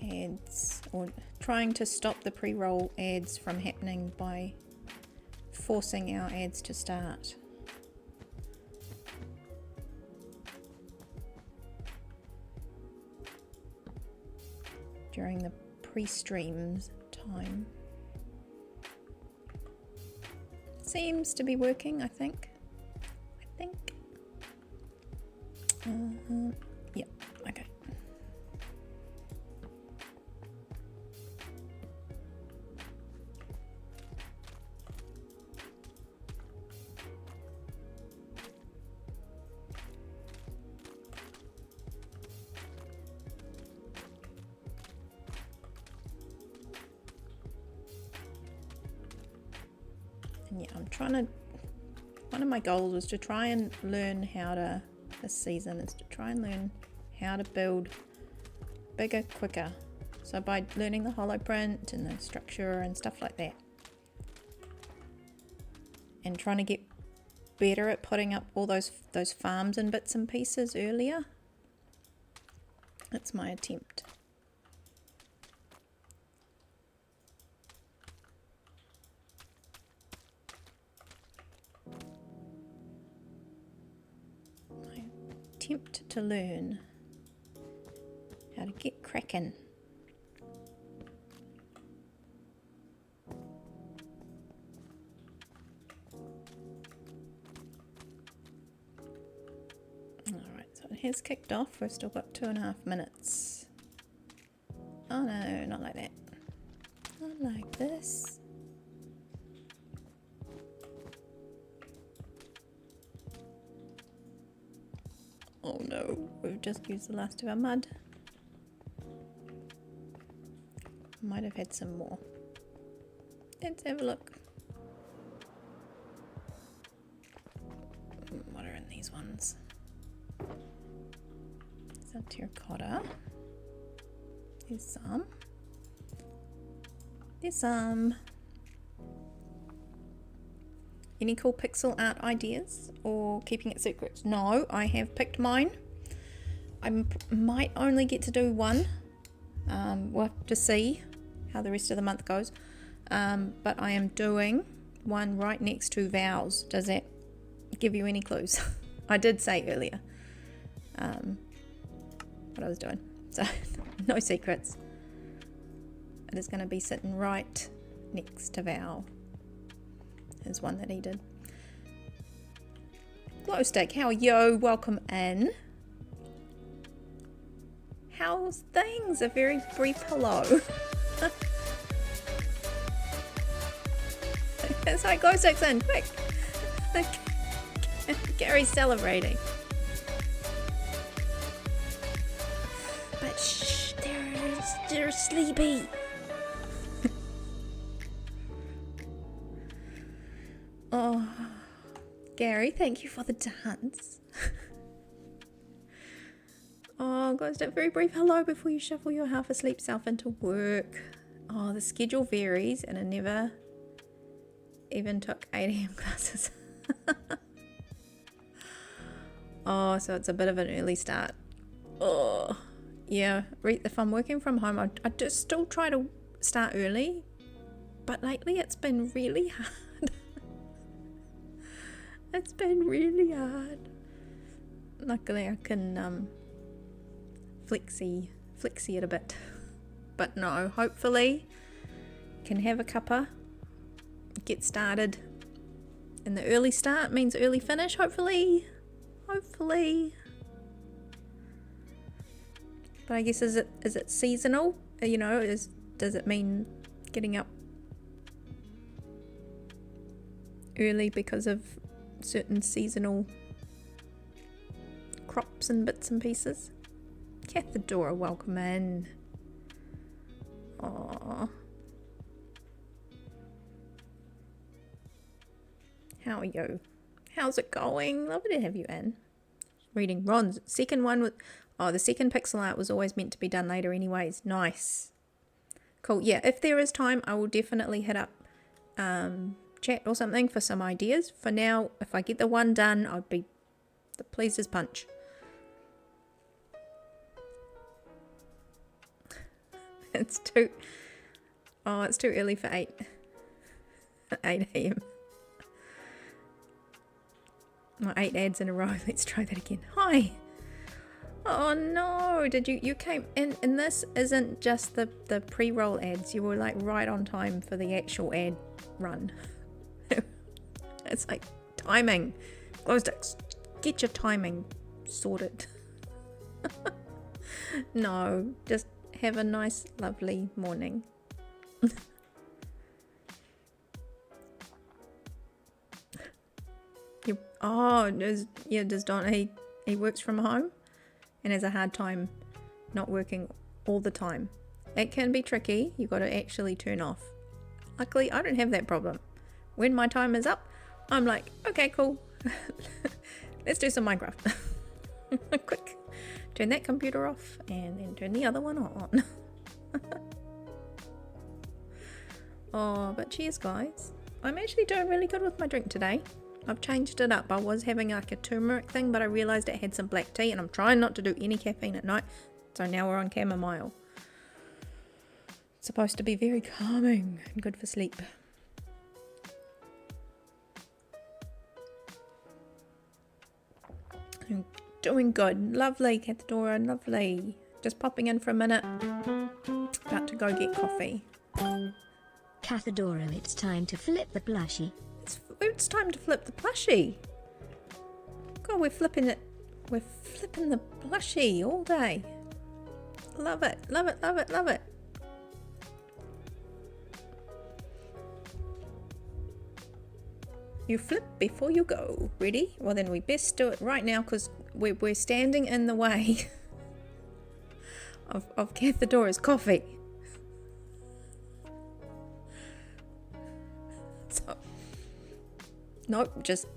ads, or trying to stop the pre-roll ads from happening by forcing our ads to start. During the pre-streams time. Seems to be working, I think. Yep, okay. And yeah, I'm trying to, one of my goals was to try and learn how to, this season is to try and learn how to build bigger quicker. So by learning the holo print and the structure and stuff like that, and trying to get better at putting up all those farms and bits and pieces earlier. That's my attempt. Attempt to learn how to get cracking. Alright, so it has kicked off. We've still got 2.5 minutes. Oh no, not like that. Not like this. Oh no, we've just used the last of our mud. Might have had some more. Let's have a look. What are in these ones? Is that terracotta? There's some. There's some. Any cool pixel art ideas or keeping it secret? No, I have picked mine. I might only get to do one. We'll have to see how the rest of the month goes. But I am doing one right next to Vows. Does that give you any clues? I did say earlier what I was doing. So no secrets. It is going to be sitting right next to Vow. Is one that he did. Glowstick, how are you? Welcome in. How's things? A very brief hello. It's like Glowstick's in, quick. Gary's celebrating. But shh, they're sleepy. Oh, Gary, thank you for the dance. Oh, guys, a very brief hello before you shuffle your half asleep self into work. Oh, the schedule varies and I never even took 8 AM classes. Oh, so it's a bit of an early start. Oh, yeah, if I'm working from home, I just still try to start early, but lately it's been really hard. It's been really hard. Luckily I can flexi it a bit. But no, hopefully can have a cuppa, get started. And the early start means early finish, hopefully. But I guess is it seasonal? You know, does it mean getting up early because of certain seasonal crops and bits and pieces? Cathedora, welcome in. Aww. How are you? How's it going? Lovely to have you in. Reading Ron's second one with... Oh, the second pixel art was always meant to be done later anyways. Nice. Cool. Yeah, if there is time, I will definitely hit up chat or something for some ideas. For now, if I get the one done, I'd be pleased as punch. It's too early for 8 a.m. My 8 ads in a row. Let's try that again. Hi. Oh no, did you came in, and this isn't just the pre-roll ads. You were like right on time for the actual ad run. It's like timing. Glowsticks, get your timing sorted. No, just have a nice, lovely morning. Does Don, he works from home and has a hard time not working all the time. It can be tricky. You've got to actually turn off. Luckily, I don't have that problem. When my time is up, I'm like, okay, cool. Let's do some Minecraft. Quick. Turn that computer off and then turn the other one on. Oh, but cheers, guys. I'm actually doing really good with my drink today. I've changed it up. I was having like a turmeric thing, but I realised it had some black tea, and I'm trying not to do any caffeine at night. So now we're on chamomile. It's supposed to be very calming and good for sleep. I'm doing good. Lovely, Cathedora, lovely. Just popping in for a minute. About to go get coffee. Cathedora, it's time to flip the blushy. It's time to flip the plushie. God, we're flipping it. We're flipping the plushie all day. Love it, love it, love it, love it. You flip before you go. Ready? Well, then we best do it right now because we're standing in the way of Cathedora's coffee. So, nope, just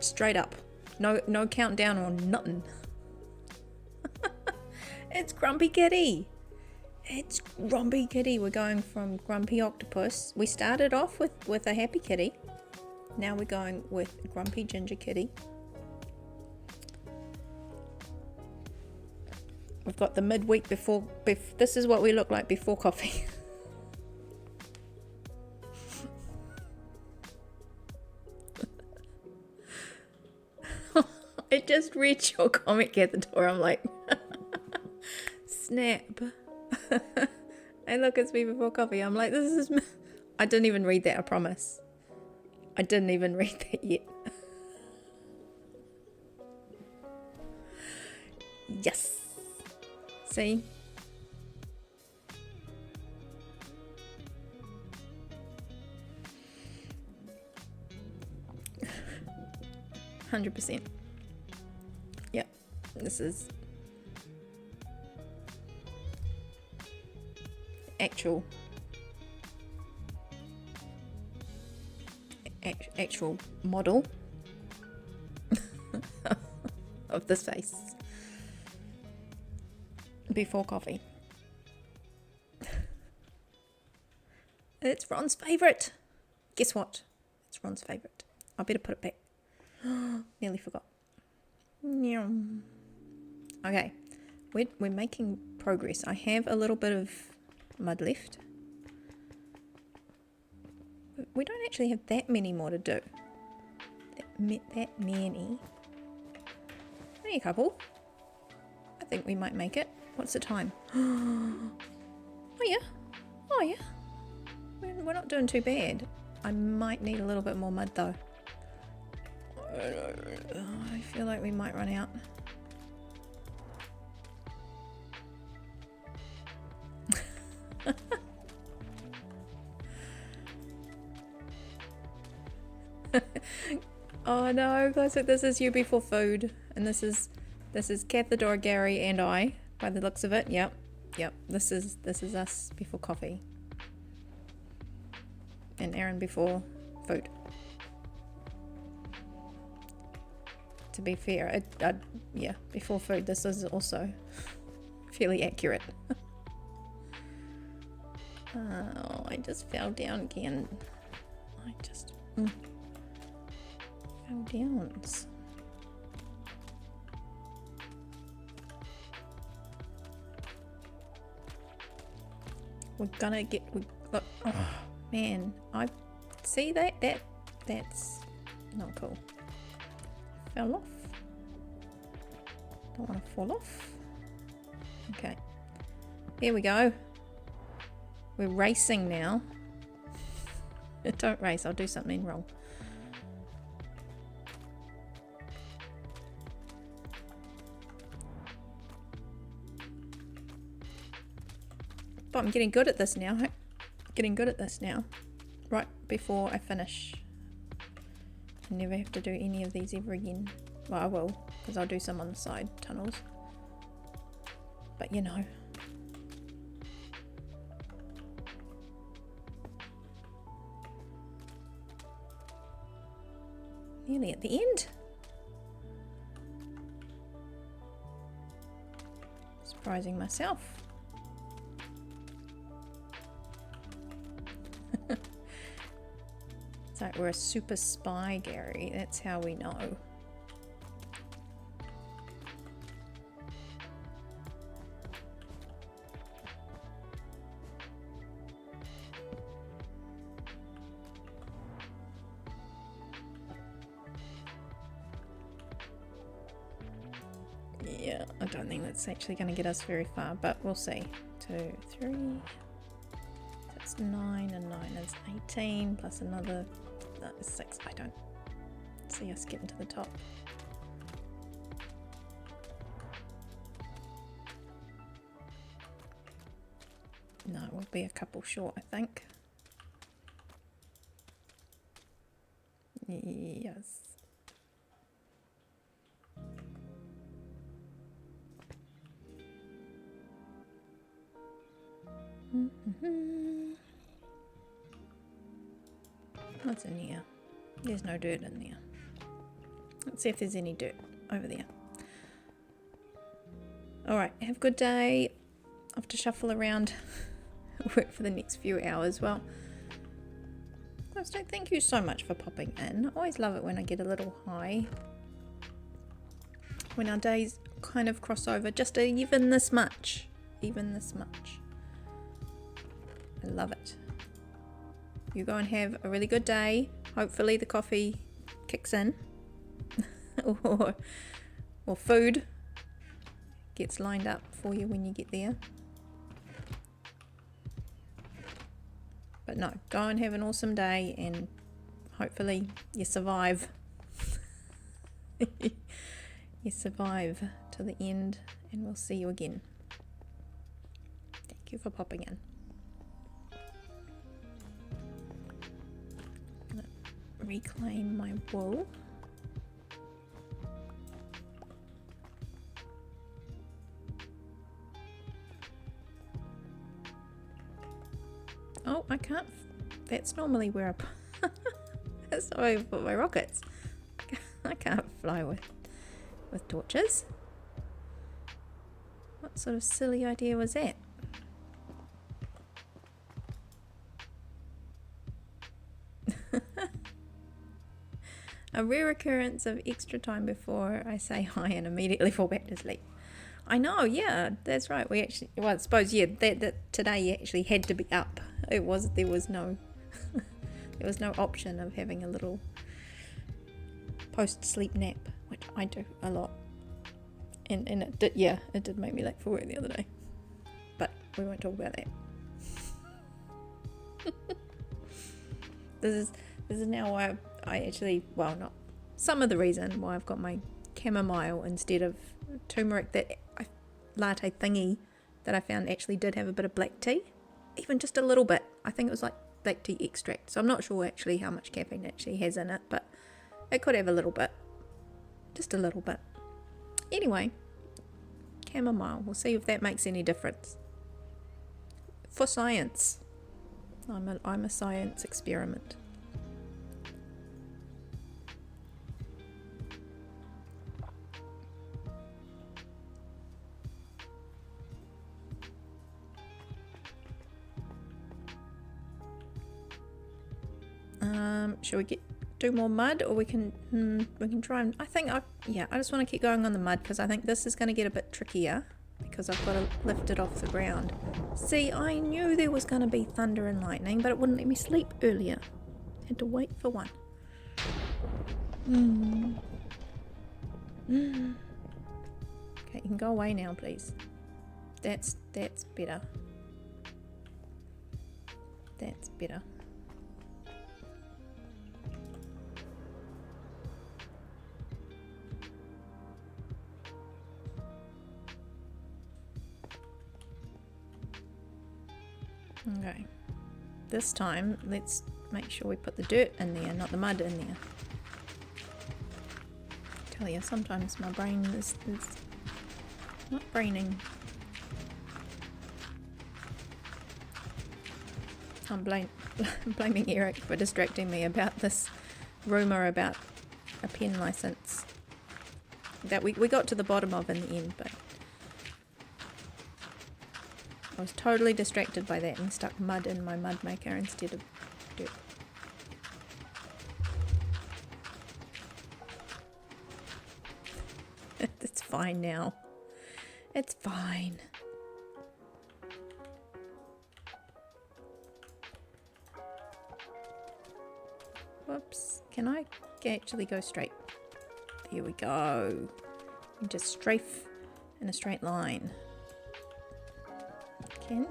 straight up. No countdown or nothing. It's Grumpy Kitty. It's Grumpy Kitty. We're going from Grumpy Octopus. We started off with a Happy Kitty. Now we're going with Grumpy Ginger Kitty. We've got the midweek before this is what we look like before coffee. I just read your comment at the door. I'm like, snap. And look, it's me before coffee. I'm like, this is... I didn't even read that, I promise. I didn't even read that yet. Yes. See? %. Yep. This is actual model of this face before coffee. It's Ron's favourite. Guess what? It's Ron's favourite. I better put it back. Nearly forgot. Okay, we're making progress. I have a little bit of mud left. We don't actually have that many more to do. That many. Only a couple. I think we might make it. What's the time? Oh yeah. Oh yeah. We're not doing too bad. I might need a little bit more mud though. I feel like we might run out. Oh no, classic. This is you before food, and this is Cathedora, Gary, and I. By the looks of it, yep. This is us before coffee, and Aaron before food. to be fair, yeah, before food, this is also fairly accurate. Oh, I just fell down again. I just fell down. We're gonna get. Look, oh man, I see that's not cool. Fell off. Don't want to fall off. Okay, here we go. We're racing now. Don't race, I'll do something wrong. But I'm getting good at this now. Getting good at this now. Right before I finish. I never have to do any of these ever again. Well, I will, because I'll do some on the side tunnels. But you know. Nearly at the end. Surprising myself. It's like we're a super spy, Gary. That's how we know. Yeah, I don't think that's actually going to get us very far, but we'll see. 2, 3, that's 9, and 9 is 18, plus another 6. I don't see us getting to the top. No, we'll be a couple short, I think. Yes. What's in here? There's no dirt in there. Let's see if there's any dirt over there. Alright, have a good day. I have to shuffle around work for the next few hours. Well, Glowstone, thank you so much for popping in. I always love it when I get a little high. When our days kind of cross over just even this much. Even this much. I love it. You go and have a really good day. Hopefully the coffee kicks in. or food gets lined up for you when you get there. But no, go and have an awesome day and hopefully you survive. You survive to the end and we'll see you again. Thank you for popping in. Reclaim my wool. Oh, I can't. That's normally where that's the way I put my rockets. I can't fly with torches. What sort of silly idea was that? A rare occurrence of extra time before I say hi and immediately fall back to sleep. I know, yeah, that's right. We actually, well, I suppose, yeah, that today you actually had to be up. There was no there was no option of having a little post sleep nap, which I do a lot. And it did, yeah, it did make me late for work the other day. But we won't talk about that. This is now why I actually, well, not some of the reason why I've got my chamomile instead of turmeric, that latte thingy that I found actually did have a bit of black tea, even just a little bit. I think it was like black tea extract, so I'm not sure actually how much caffeine it actually has in it, but it could have a little bit, just a little bit. Anyway, chamomile, we'll see if that makes any difference for science. I'm a science experiment. Should we do more mud, or we can try and I just want to keep going on the mud because I think this is going to get a bit trickier because I've got to lift it off the ground. See, I knew there was going to be thunder and lightning, but it wouldn't let me sleep earlier. Had to wait for one. Okay, you can go away now, please. That's better. That's better. Okay. This time, let's make sure we put the dirt in there, not the mud in there. I tell you, sometimes my brain is not braining. I'm blaming Eric for distracting me about this rumour about a pen licence that we got to the bottom of in the end, but I was totally distracted by that and stuck mud in my mud maker instead of dirt. It's fine now. It's fine. Whoops. Can I actually go straight? Here we go. And just strafe in a straight line.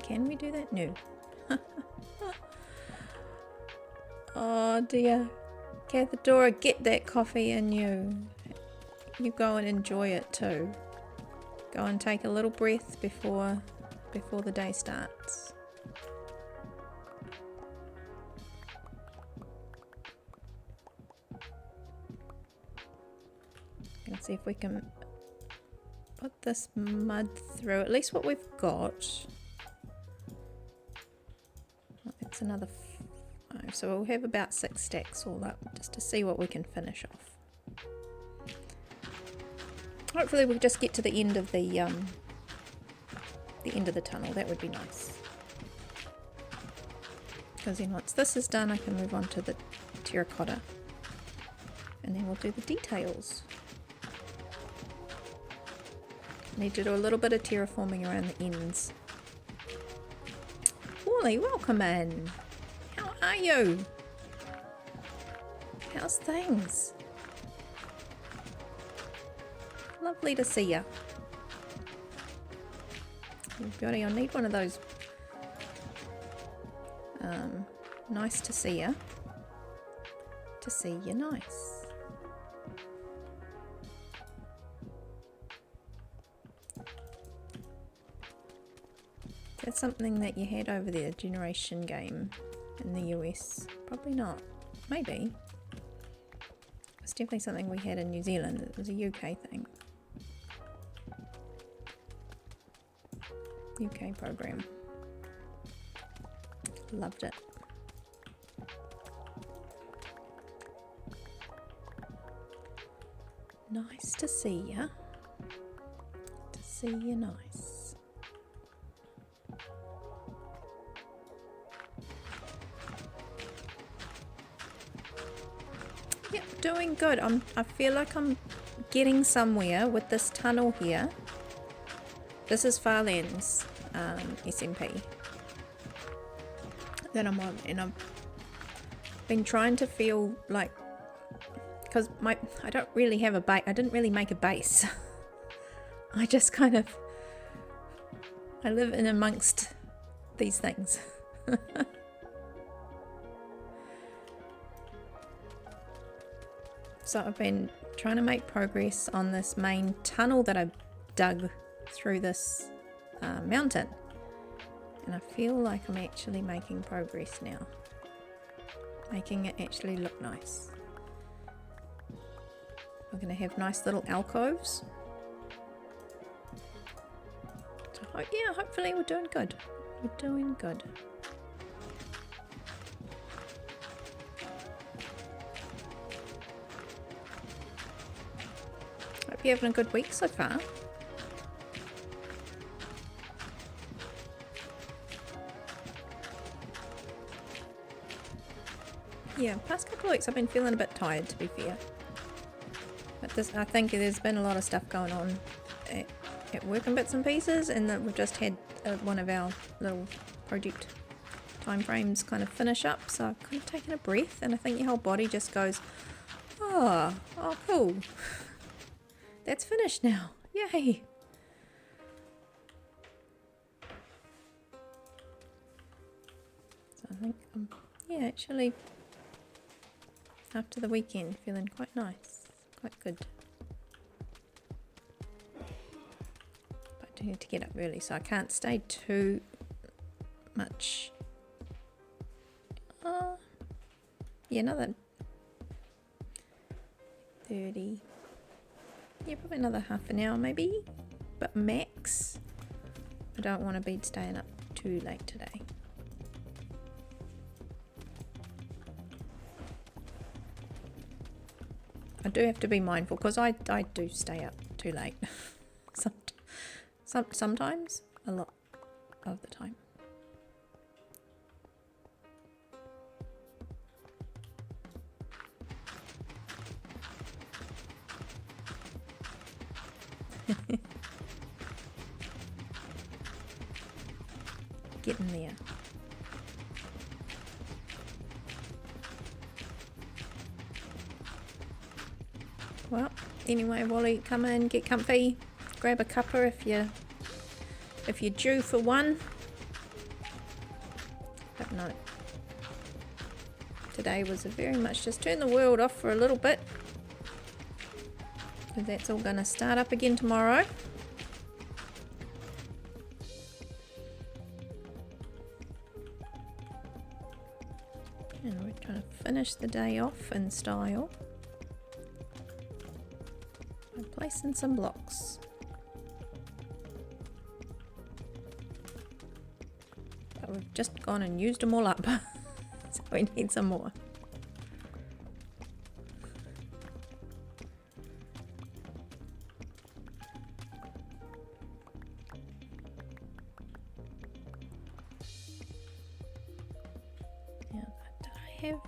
Can we do that? No. Oh dear. Cathedora, get that coffee in you. You go and enjoy it too. Go and take a little breath before the day starts. Let's see if we can put this mud through. At least what we've got. That's another 5. So we'll have about 6 stacks all up just to see what we can finish off. Hopefully we'll just get to the end of the end of the tunnel. That would be nice. Because then once this is done, I can move on to the terracotta. And then we'll do the details. Need to do a little bit of terraforming around the ends. Wally, welcome in. How are you? How's things? Lovely to see you. Beauty, I need one of those. Nice to see you. To see you nice. That's something that you had over there, Generation game in the US. Probably not. Maybe. It's definitely something we had in New Zealand. It was a UK thing. UK program. Loved it. Nice to see ya. To see you nice. Yep, doing good. I feel like I'm getting somewhere with this tunnel here. This is Farlands SMP that I'm on, and I've been trying to feel like, because I don't really have a base. I didn't really make a base. I just kind of, I live in amongst these things. So I've been trying to make progress on this main tunnel that I dug through this mountain, and I feel like I'm actually making progress now, making it actually look nice. We're going to have nice little alcoves. So yeah, hopefully we're doing good. We're doing good. Hope you're having a good week so far. Yeah, past couple of weeks I've been feeling a bit tired, to be fair. But this, I think there's been a lot of stuff going on at work in bits and pieces, and that we've just had one of our little project time frames kind of finish up, so I've kind of taken a breath, and I think your whole body just goes, oh cool, that's finished now, yay. So I think yeah, actually after the weekend feeling quite nice, quite good. But I do need to get up early, so I can't stay too much. Yeah, another 30. Yeah, probably another half an hour maybe, but max. I don't want to be staying up too late today. I do have to be mindful because I do stay up too late. Sometimes, a lot of the time. Getting there. Well, anyway, Wally, come in, get comfy, grab a cuppa if you're due for one. But no, today was very much just turn the world off for a little bit, because that's all going to start up again tomorrow. And we're trying to finish the day off in style by placing some blocks. But we've just gone and used them all up, so we need some more.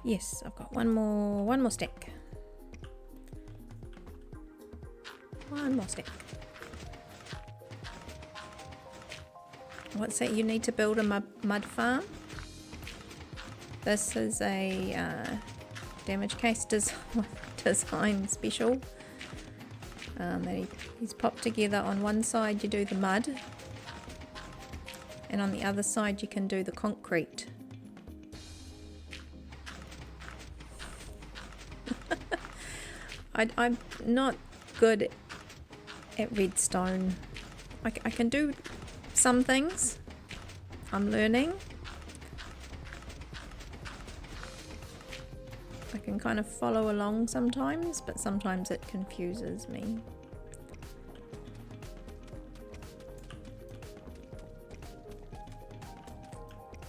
Yes, I've got one more stack. One more stack. What's that? You need to build a mud farm. This is a damage case design special that he's popped together. On one side you do the mud, and on the other side you can do the concrete. I'm not good at redstone. I can do some things. I'm learning. I can kind of follow along sometimes, but sometimes it confuses me.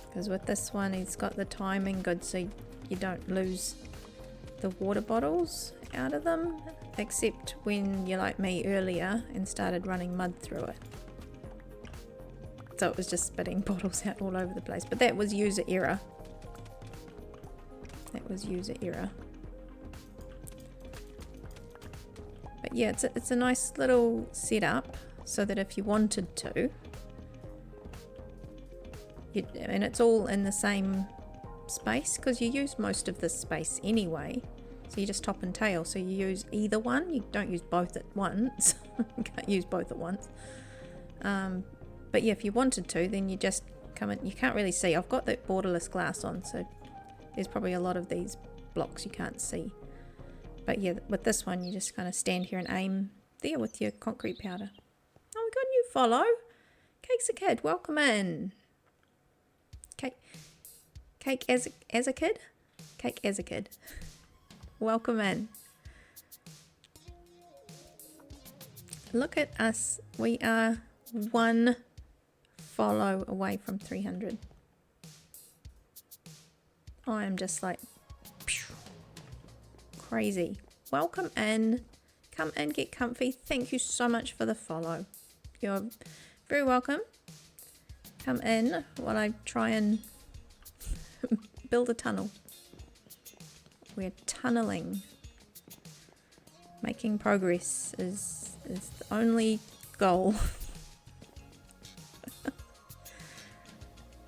Because with this one, it's got the timing good, so you don't lose the water bottles out of them, except when you're like me earlier and started running mud through it. So it was just spitting bottles out all over the place. But that was user error. That was user error. But yeah, it's a nice little setup so that if you wanted to, and it's all in the same space because you use most of this space anyway. So you just top and tail, so you use either one, you don't use both at once. You can't use both at once. But yeah, if you wanted to, then you just come in. You can't really see. I've got that borderless glass on, so there's probably a lot of these blocks you can't see. But yeah, with this one, you just kind of stand here and aim there with your concrete powder. Oh, we got a new follow. Cake's a kid. Welcome in. Cake as a kid? Cake as a kid. Welcome in. Look at us. We are one follow away from 300. I am just like crazy. Welcome in. Come in, get comfy. Thank you so much for the follow. You're very welcome. Come in while I try and build a tunnel. We're tunneling. Making progress is the only goal.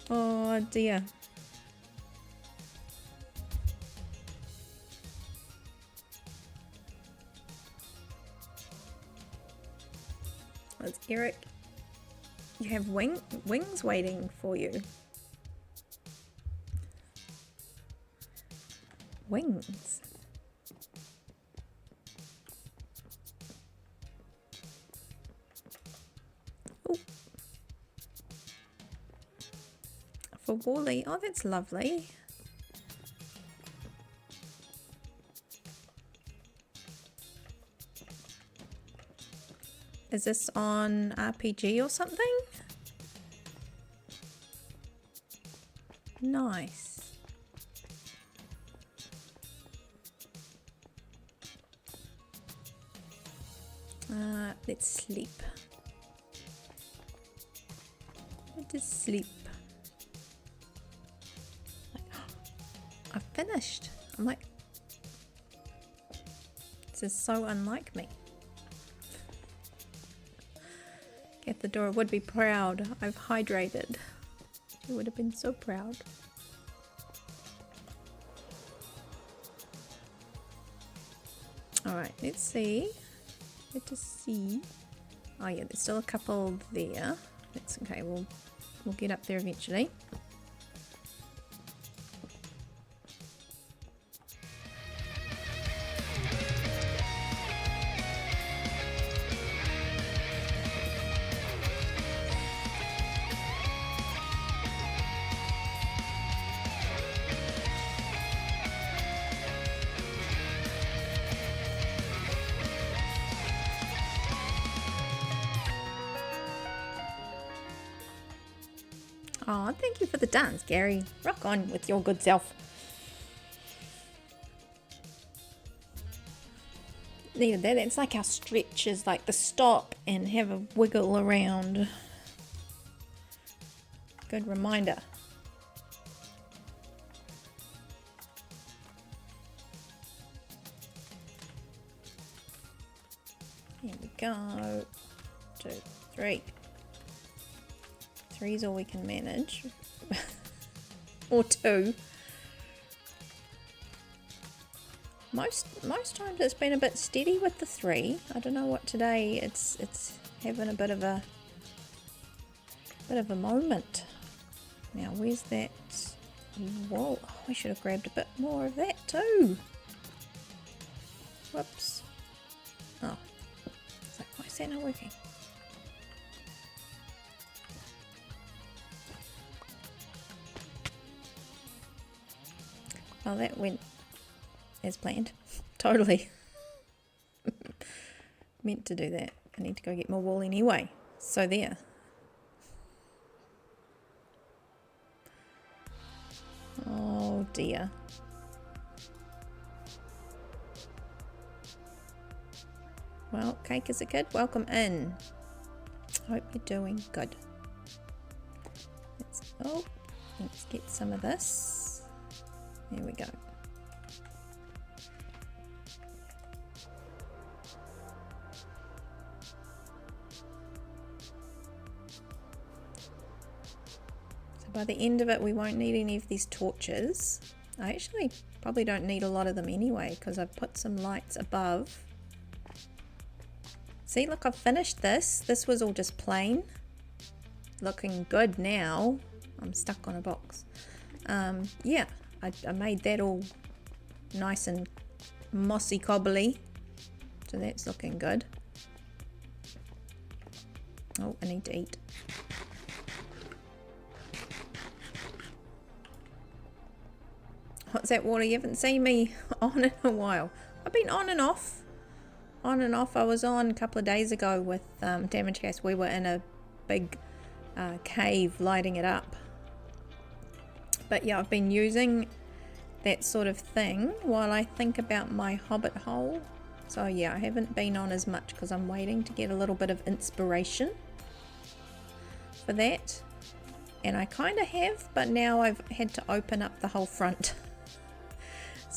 Oh dear. That's Eric. You have wings waiting for you. Wings. Ooh. For Wally. Oh, that's lovely. Is this on RPG or something? Nice. Let's sleep. Let us sleep. I've finished. I'm like, this is so unlike me. Cathedora would be proud. I've hydrated. She would have been so proud. Alright, let's see. Let us see. Oh yeah, there's still a couple there. That's okay, we'll get up there eventually. Oh, thank you for the dance, Gary. Rock on with your good self. Needed that. It's like our stretches, like the stop and have a wiggle around. Good reminder. Here we go. 2, 3. 3's all we can manage. Or 2. Most times it's been a bit steady with the 3. I don't know what today it's having a bit of a moment. Now where's that? Whoa, we should have grabbed a bit more of that too. Whoops. Oh. It's like, why is that not working? Oh, that went as planned. Totally. Meant to do that. I need to go get more wool anyway. So there. Oh dear. Well, Cake is a kid. Welcome in. Hope you're doing good. Let's get some of this. There we go. So by the end of it, we won't need any of these torches. I actually probably don't need a lot of them anyway, because I've put some lights above. See, look, I've finished this. This was all just plain. Looking good now. I'm stuck on a box. Yeah. I made that all nice and mossy cobbly, so that's looking good. Oh, I need to eat. What's that, Water? You haven't seen me on in a while. I've been on and off. On and off. I was on a couple of days ago with Damage Gas. We were in a big cave lighting it up. But yeah, I've been using that sort of thing while I think about my hobbit hole. So yeah, I haven't been on as much because I'm waiting to get a little bit of inspiration for that. And I kind of have, but now I've had to open up the whole front.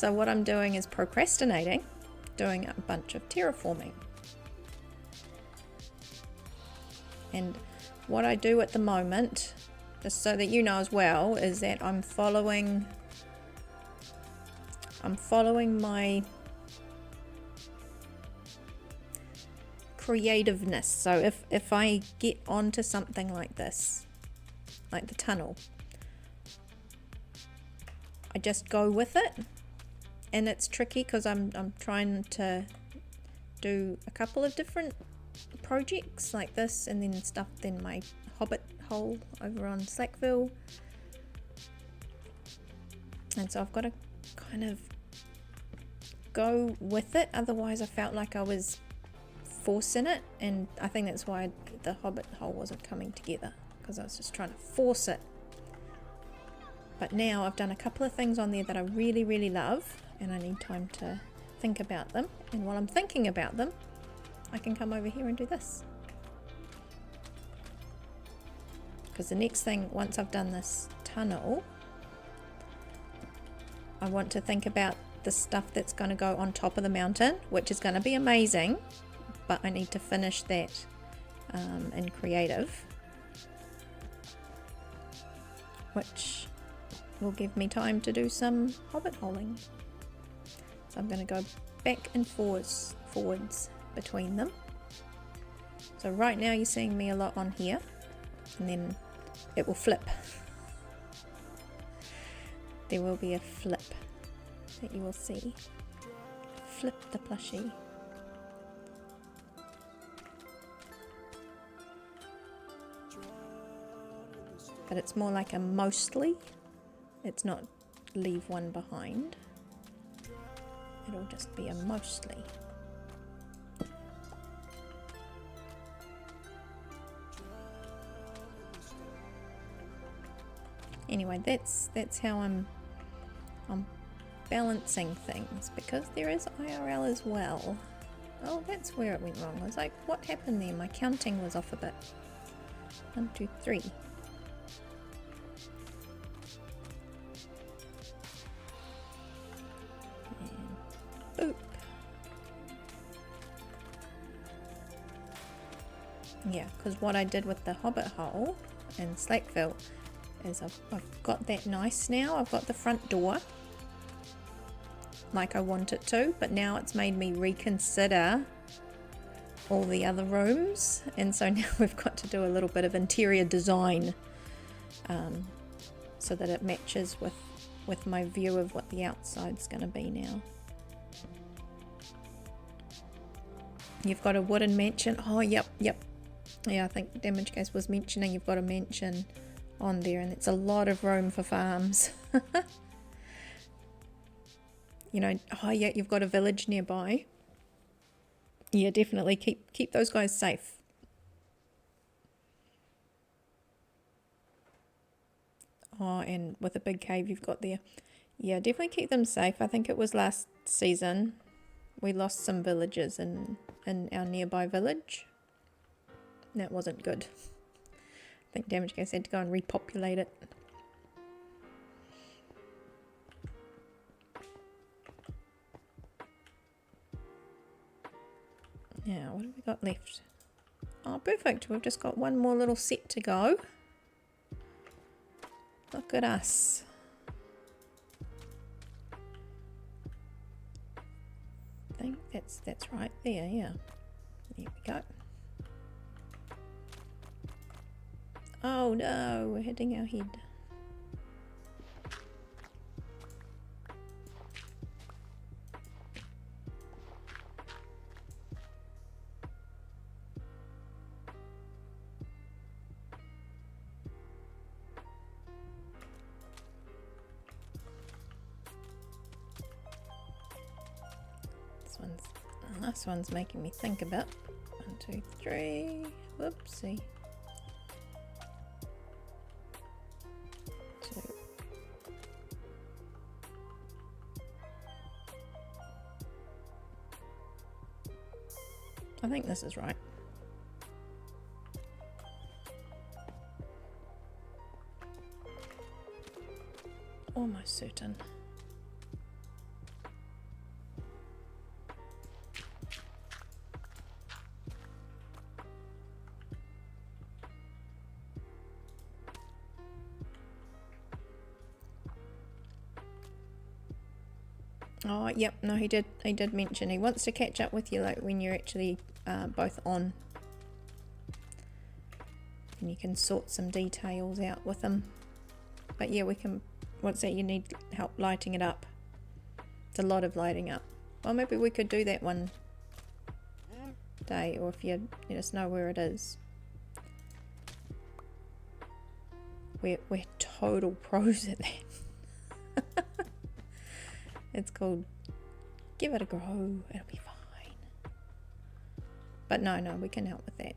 So what I'm doing is procrastinating, doing a bunch of terraforming. And what I do at the moment, just so that you know as well, is that I'm following my creativeness. So if I get onto something like this, like the tunnel, I just go with it. And it's tricky because I'm trying to do a couple of different projects like this, and then stuff in my hobbit hole over on Slackville. And so I've got to kind of go with it, otherwise I felt like I was forcing it, and I think that's why the hobbit hole wasn't coming together, because I was just trying to force it. But now I've done a couple of things on there that I really, really love, and I need time to think about them, and while I'm thinking about them, I can come over here and do this. Because the next thing, once I've done this tunnel, I want to think about the stuff that's going to go on top of the mountain, which is going to be amazing, but I need to finish that in creative, which will give me time to do some hobbit holing. So I'm going to go back and forwards between them. So right now you're seeing me a lot on here, and then it will flip. There will be a flip that you will see. Flip the plushie. But it's more like a mostly. It's not leave one behind. It'll just be a mostly. Anyway, that's how I'm balancing things, because there is IRL as well. Oh, that's where it went wrong. I was like, what happened there? My counting was off a bit. 1, 2, 3. And boop. Yeah, because what I did with the hobbit hole in Slackville is I've got that nice now. I've got the front door like I want it to, but now it's made me reconsider all the other rooms, and so now we've got to do a little bit of interior design so that it matches with my view of what the outside's going to be now. You've got a wooden mansion. Oh, yep. Yeah, I think Damage Case was mentioning you've got a mansion on there, and it's a lot of room for farms. You know, oh yeah, you've got a village nearby. Yeah, definitely keep those guys safe. Oh, and with a big cave you've got there. Yeah, definitely keep them safe. I think it was last season we lost some villagers in our nearby village. That wasn't good. I think Damage Case had to go and repopulate it. Now, what have we got left? Oh, perfect. We've just got one more little set to go. Look at us. I think that's right there, yeah. There we go. Oh no, we're hitting our head. This one's making me think a bit. 1, 2, 3. Whoopsie. 2. I think this is right. Almost certain. Oh, yep. No, he did mention he wants to catch up with you, like when you're actually both on. And you can sort some details out with him. But yeah, we can... What's that? You need help lighting it up. It's a lot of lighting up. Well, maybe we could do that one day, or if you let us know where it is. We're total pros at that. It's called Give It a Go. It'll be fine. But no, we can help with that.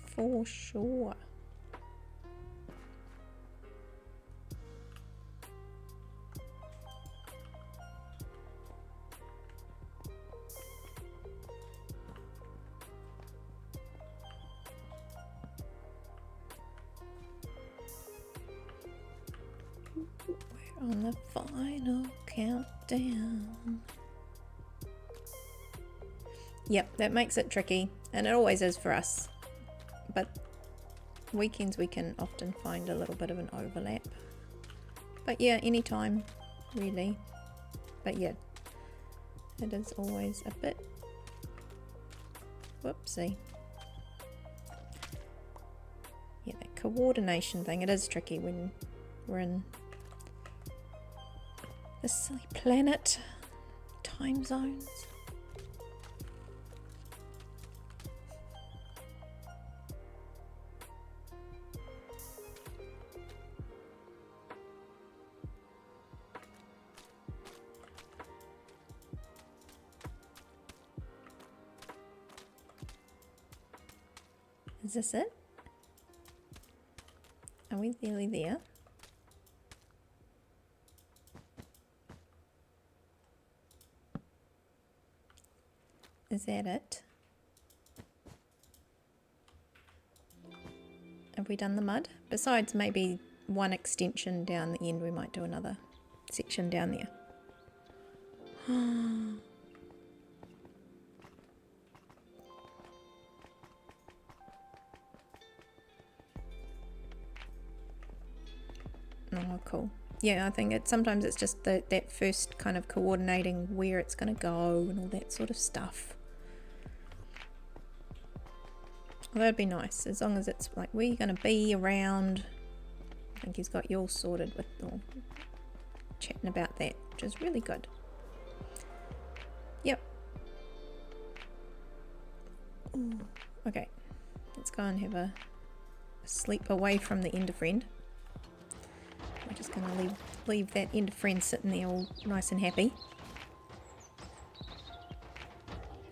For sure. We're on the final countdown. Yep, that makes it tricky, and it always is for us. But weekends we can often find a little bit of an overlap. But yeah, anytime, really. But yeah, it is always a bit... Whoopsie. Yeah, that coordination thing, it is tricky when we're in this silly planet. Time zones. Is this it? Are we nearly there? Is that it? Have we done the mud? Besides maybe one extension down the end, we might do another section down there. Oh, cool. Yeah, I think sometimes it's just that first kind of coordinating where it's going to go and all that sort of stuff. Well, that'd be nice, as long as it's like where you're going to be around. I think he's got you all sorted with all chatting about that, which is really good. Yep. Ooh, okay, let's go and have a sleep away from the Ender Friend. We're just going to leave that Ender Friend sitting there all nice and happy.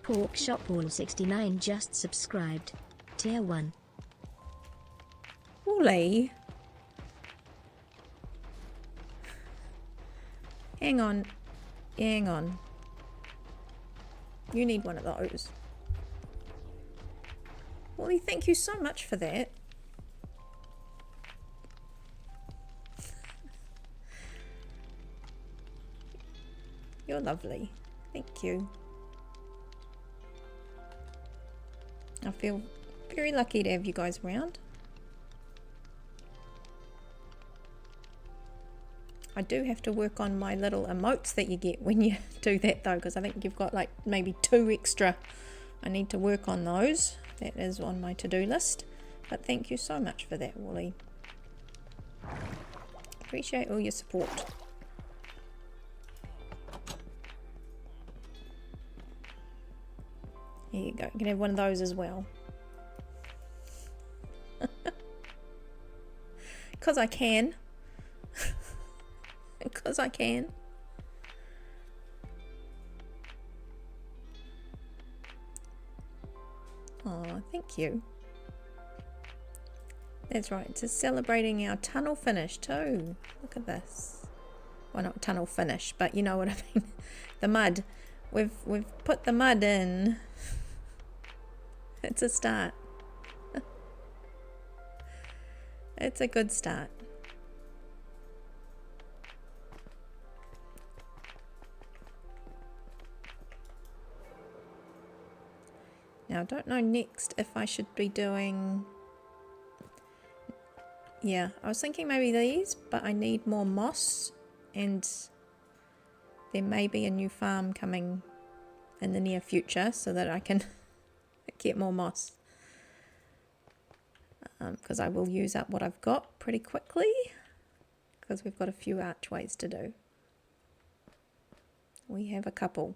Pork Shop Ball 69 just subscribed. Tier 1. Wally. Hang on. Hang on. You need one of those. Wally, thank you so much for that. You're lovely. Thank you. I feel very lucky to have you guys around. I do have to work on my little emotes that you get when you do that though, because I think you've got like maybe 2 extra. I need to work on those. That is on my to-do list. But thank you so much for that, Wally. Appreciate all your support. Here you go. You can have one of those as well. Because I can. Because I can. Oh, thank you. That's right. It's celebrating our tunnel finish too. Look at this. Well, not tunnel finish, but you know what I mean. The mud. We've put the mud in. It's a start. It's a good start. Now I don't know next if I should be doing... Yeah, I was thinking maybe these, but I need more moss and there may be a new farm coming in the near future so that I can get more moss. Because I will use up what I've got pretty quickly, because we've got a few archways to do. We have a couple.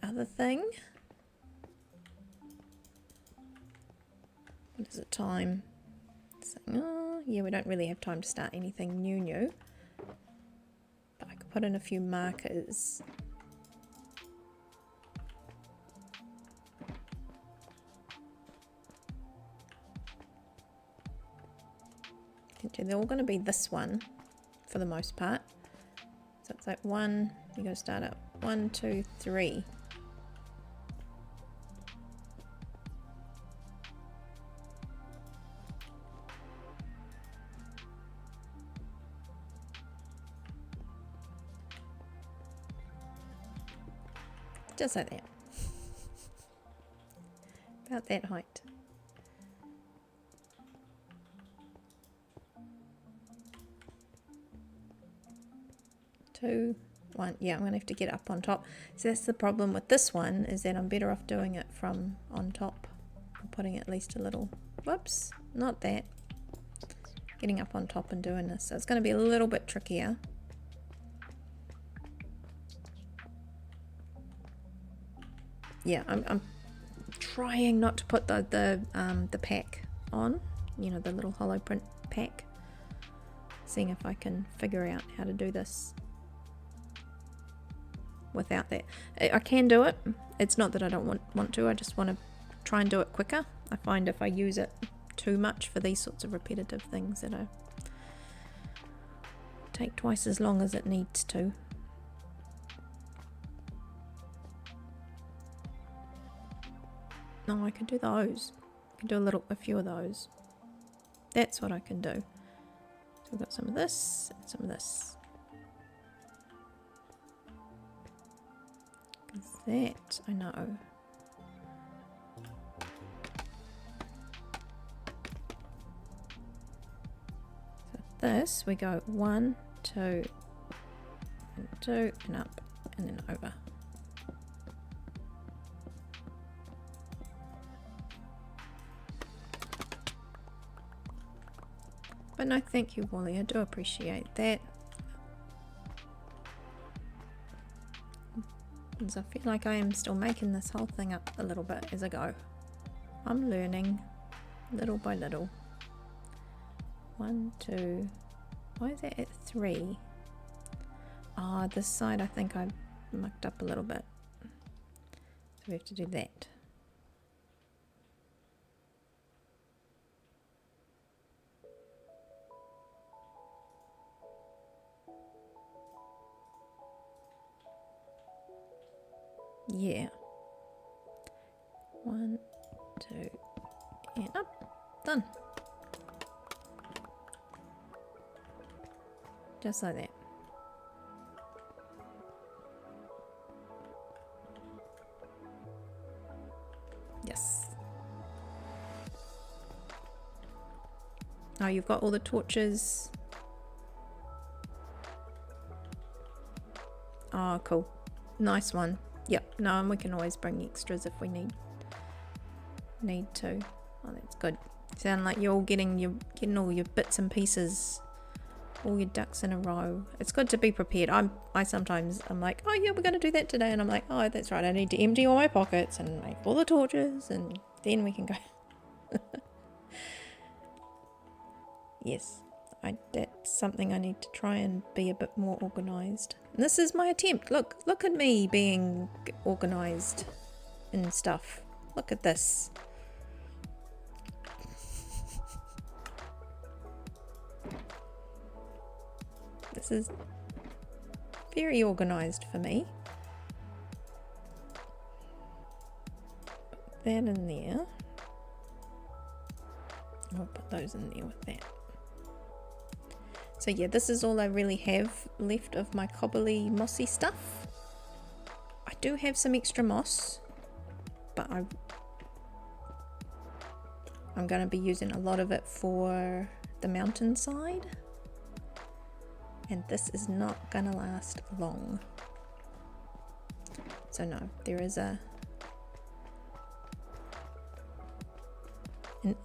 Other thing, what is it time? Oh, yeah, we don't really have time to start anything new. But I could put in a few markers. They're all going to be this one for the most part. So it's like one, you're going to start at 1, 2, 3. Just like that. About that height. 2, 1. Yeah, I'm going to have to get up on top. So that's the problem with this one, is that I'm better off doing it from on top. I'm putting at least a little, whoops, not that. Getting up on top and doing this. So it's going to be a little bit trickier. Yeah, I'm trying not to put the pack on, you know, the little hollow print pack. Seeing if I can figure out how to do this without that. I can do it. It's not that I don't want to. I just want to try and do it quicker. I find if I use it too much for these sorts of repetitive things, that I take twice as long as it needs to. No, I can do those. I can do a few of those. That's what I can do. So we've got some of this and some of this. That I know. So this we go 1, 2, and 2, and up, and then over. But no, thank you, Wally. I do appreciate that. Because I feel like I am still making this whole thing up a little bit as I go. I'm learning little by little. 1, 2. Why is that at 3? Ah, this side I think I mucked up a little bit. So we have to do that. Yeah. 1, 2, and up. Done. Just like that. Yes. Oh, you've got all the torches. Oh, cool. Nice one. Yep, no, and we can always bring extras if we need to. Oh, that's good. Sound like you're all getting all your bits and pieces, all your ducks in a row. It's good to be prepared. I sometimes I'm like, oh yeah, we're gonna do that today, and I'm like, oh, that's right, I need to empty all my pockets and make all the torches, and then we can go. Yes. That's something I need to try and be a bit more organised. And this is my attempt. Look at me being organised and stuff. Look at this. This is very organised for me. Put that in there. I'll put those in there with that. So yeah, this is all I really have left of my cobbly mossy stuff. I do have some extra moss, but I'm going to be using a lot of it for the mountainside. And this is not gonna last long. So no, there is an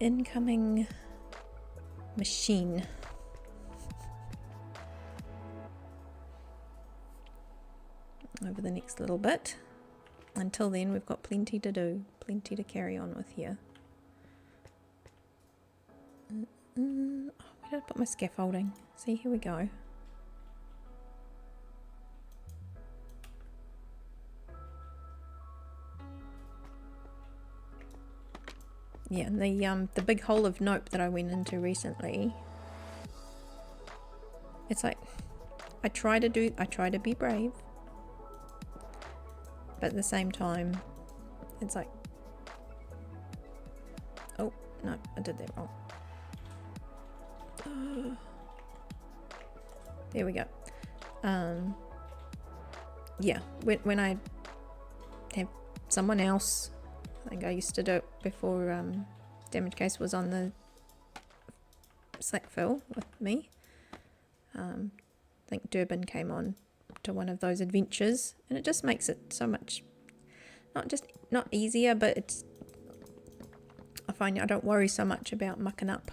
incoming machine. Over the next little bit. Until then, we've got plenty to do, plenty to carry on with here. Oh, where did I put my scaffolding? See, here we go. Yeah, the big hole of nope that I went into recently. It's like I try to be brave. But at the same time, it's like, oh, no, I did that wrong. There we go. Yeah, when I have someone else, I think I used to do it before Damage Case was on the Slackville with me. I think Durban came on to one of those adventures, and it just makes it so much not easier, but it's, I find I don't worry so much about mucking up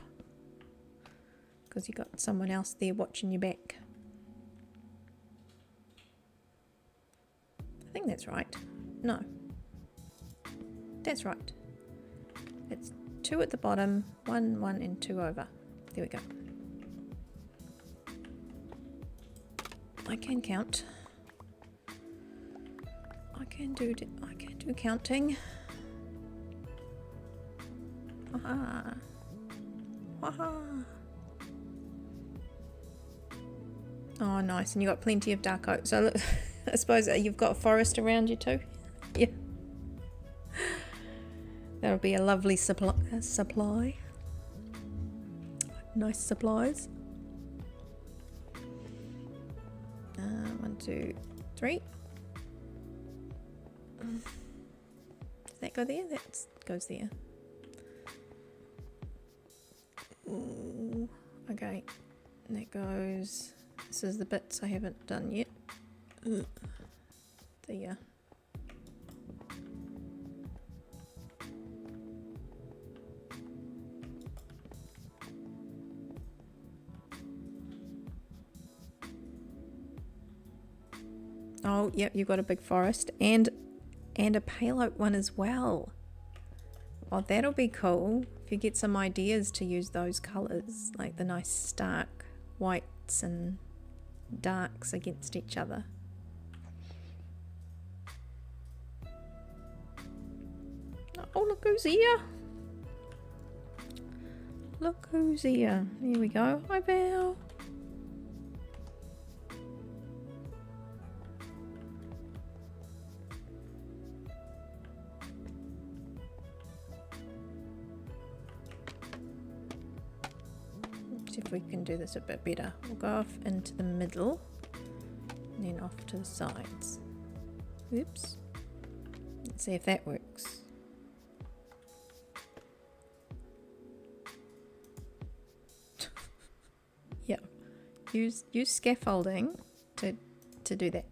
because you got someone else there watching your back. I think that's right. No, that's right. It's 2 at the bottom, 1, 1 and 2 over. There we go. I can count. I can do counting. Aha. Aha. Oh, nice. And you got plenty of dark oak. So look, I suppose you've got a forest around you too. Yeah. That'll be a lovely supply. Nice supplies. 1, 2, 3. Does that go there? That goes there. Ooh, okay. And that goes. This is the bits I haven't done yet. There. Oh, yep, you've got a big forest and a pale oak one as well. Oh, that'll be cool if you get some ideas to use those colours, like the nice stark whites and darks against each other. Oh, look who's here. Look who's here. Here we go. Hi, Val. See if we can do this a bit better. We'll go off into the middle and then off to the sides. Oops. Let's see if that works. Yeah. Use scaffolding to do that.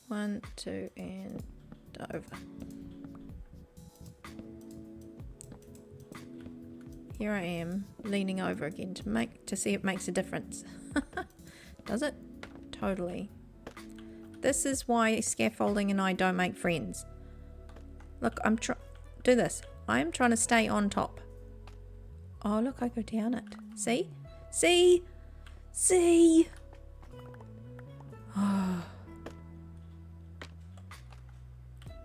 1, 2 and over. Here I am leaning over again to see if it makes a difference. Does it? Totally. This is why scaffolding and I don't make friends. Look, do this. I'm trying to stay on top. Oh, look, I go down it. See? See? See? Oh.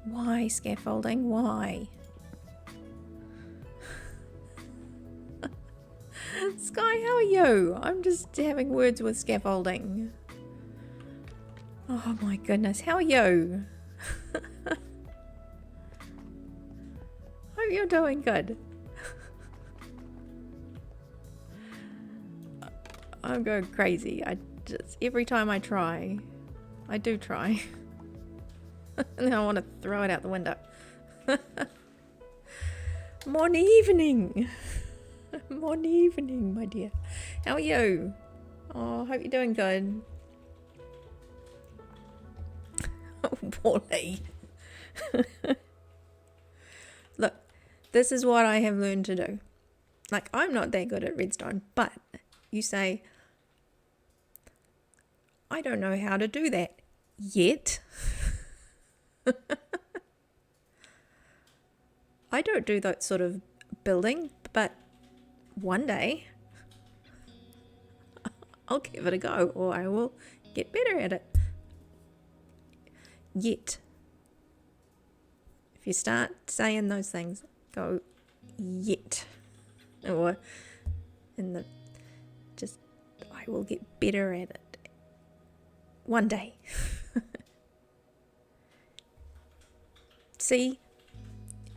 Why scaffolding? Why? Sky, how are you? I'm just having words with scaffolding. Oh my goodness, how are you? Hope you're doing good. I'm going crazy. Every time I try, I do try. And then I want to throw it out the window. Morning evening. Morning evening, my dear. How are you? Oh, hope you're doing good. Oh, Paulie. Look, this is what I have learned to do. Like, I'm not that good at redstone, but you say, I don't know how to do that yet. I don't do that sort of building, but one day I'll give it a go, or I will get better at it. Yet. If you start saying those things, go yet. Or in the just, I will get better at it one day. See?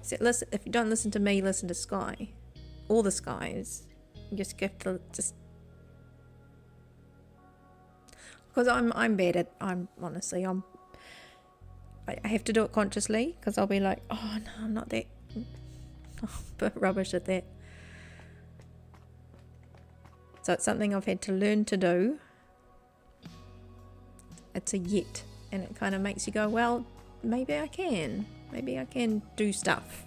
So listen, if you don't listen to me, listen to Sky. All the skies. You just have to just, because I'm bad at, I have to do it consciously, because I'll be like, oh no, I'm not that, but rubbish at that. So it's something I've had to learn to do. It's a yet, and it kind of makes you go, well, maybe I can do stuff.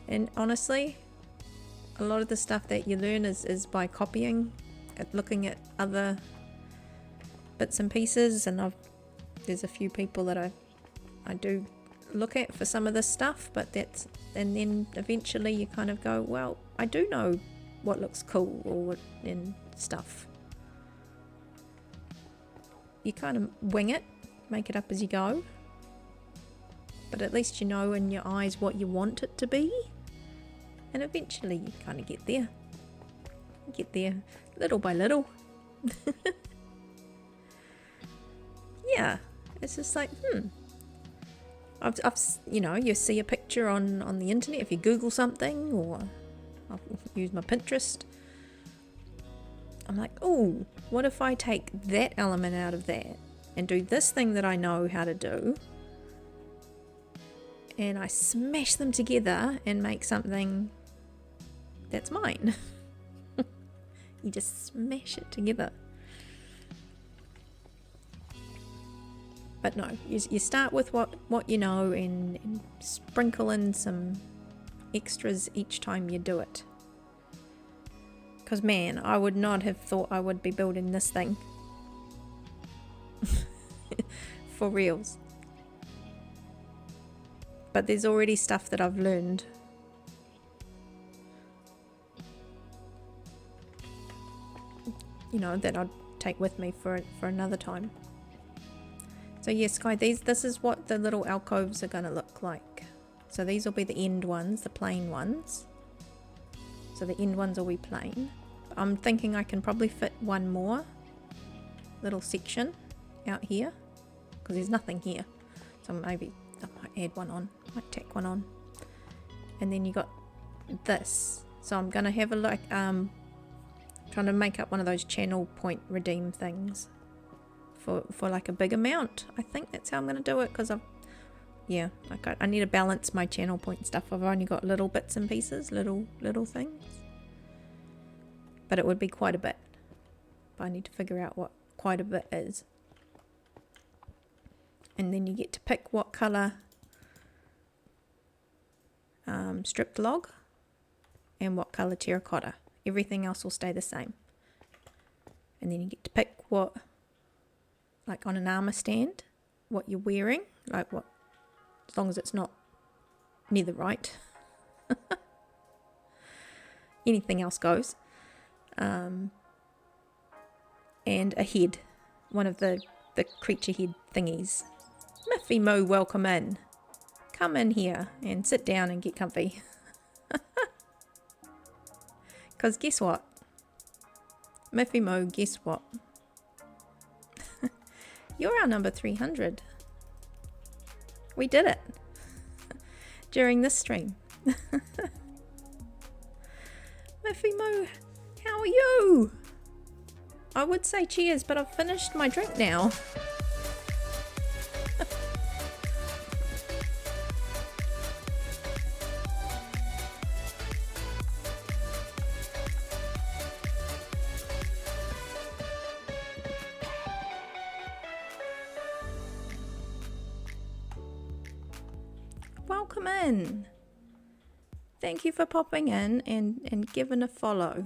And honestly, a lot of the stuff that you learn is by copying, looking at other bits and pieces, and there's a few people that I do look at for some of this stuff, and then eventually you kind of go, well, I do know what looks cool or and stuff. You kind of wing it, make it up as you go, but at least you know in your eyes what you want it to be, and eventually you kind of get there little by little. Yeah, it's just like, I've you see a picture on the internet, if you Google something, or I'll use my Pinterest, I'm like, oh, what if I take that element out of that and do this thing that I know how to do, and I smash them together and make something that's mine. You just smash it together. But no, you start with what you know, and sprinkle in some extras each time you do it. Because man, I would not have thought I would be building this thing. For reals. But there's already stuff that I've learned. That I'd take with me for another time. So yes, Sky, this is what the little alcoves are going to look like. So these will be the end ones, the plain ones. So the end ones will be plain. I'm thinking I can probably fit one more little section out here, because there's nothing here. So maybe I might add one on, might tack one on. And then you got this. So I'm going to have a look, trying to make up one of those channel point redeem things for like a big amount. I think that's how I'm going to do it, because I need to balance my channel point stuff. I've only got little bits and pieces, little things, but it would be quite a bit. But I need to figure out what quite a bit is, and then you get to pick what color stripped log and what color terracotta. Everything else will stay the same. And then you get to pick what, like on an armor stand, what you're wearing, like what, as long as it's not netherite. Anything else goes. And a head, one of the creature head thingies. Miffy Moo, welcome in. Come in here and sit down and get comfy. Because guess what? Miffy Moo, guess what? You're our number 300. We did it. During this stream. Miffy Moo, how are you? I would say cheers, but I've finished my drink now. welcome in. Thank you for popping in and giving a follow.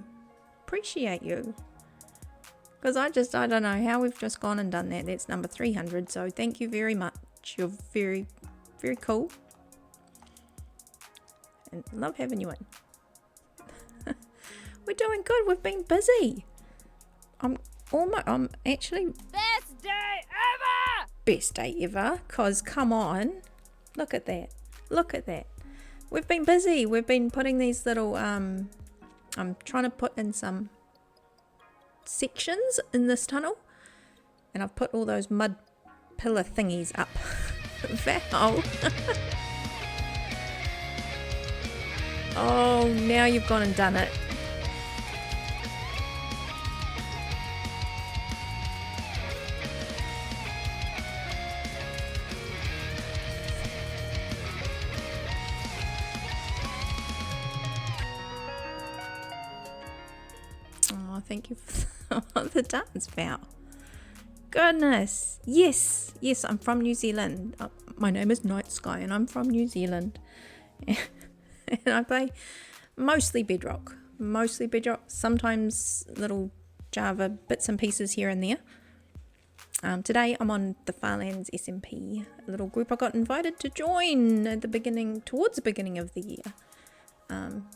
Appreciate you. Because I don't know how we've just gone and done that. That's number 300. So thank you very much. You're very, very cool. And love having you in. We're doing good. We've been busy. I'm actually Best day ever! best day ever. Cause come on, look at that. Look at that. We've been busy. We've been putting these little I'm trying to put in some sections in this tunnel, and I've put all those mud pillar thingies up. Val. Oh, now you've gone and done it. Oh, thank you for the dance, Val. Goodness. Yes, I'm from New Zealand. My name is Night Sky and I'm from New Zealand. And I play mostly Bedrock. Sometimes little Java bits and pieces here and there. Today I'm on the Farlands SMP, a little group I got invited to join at towards the beginning of the year.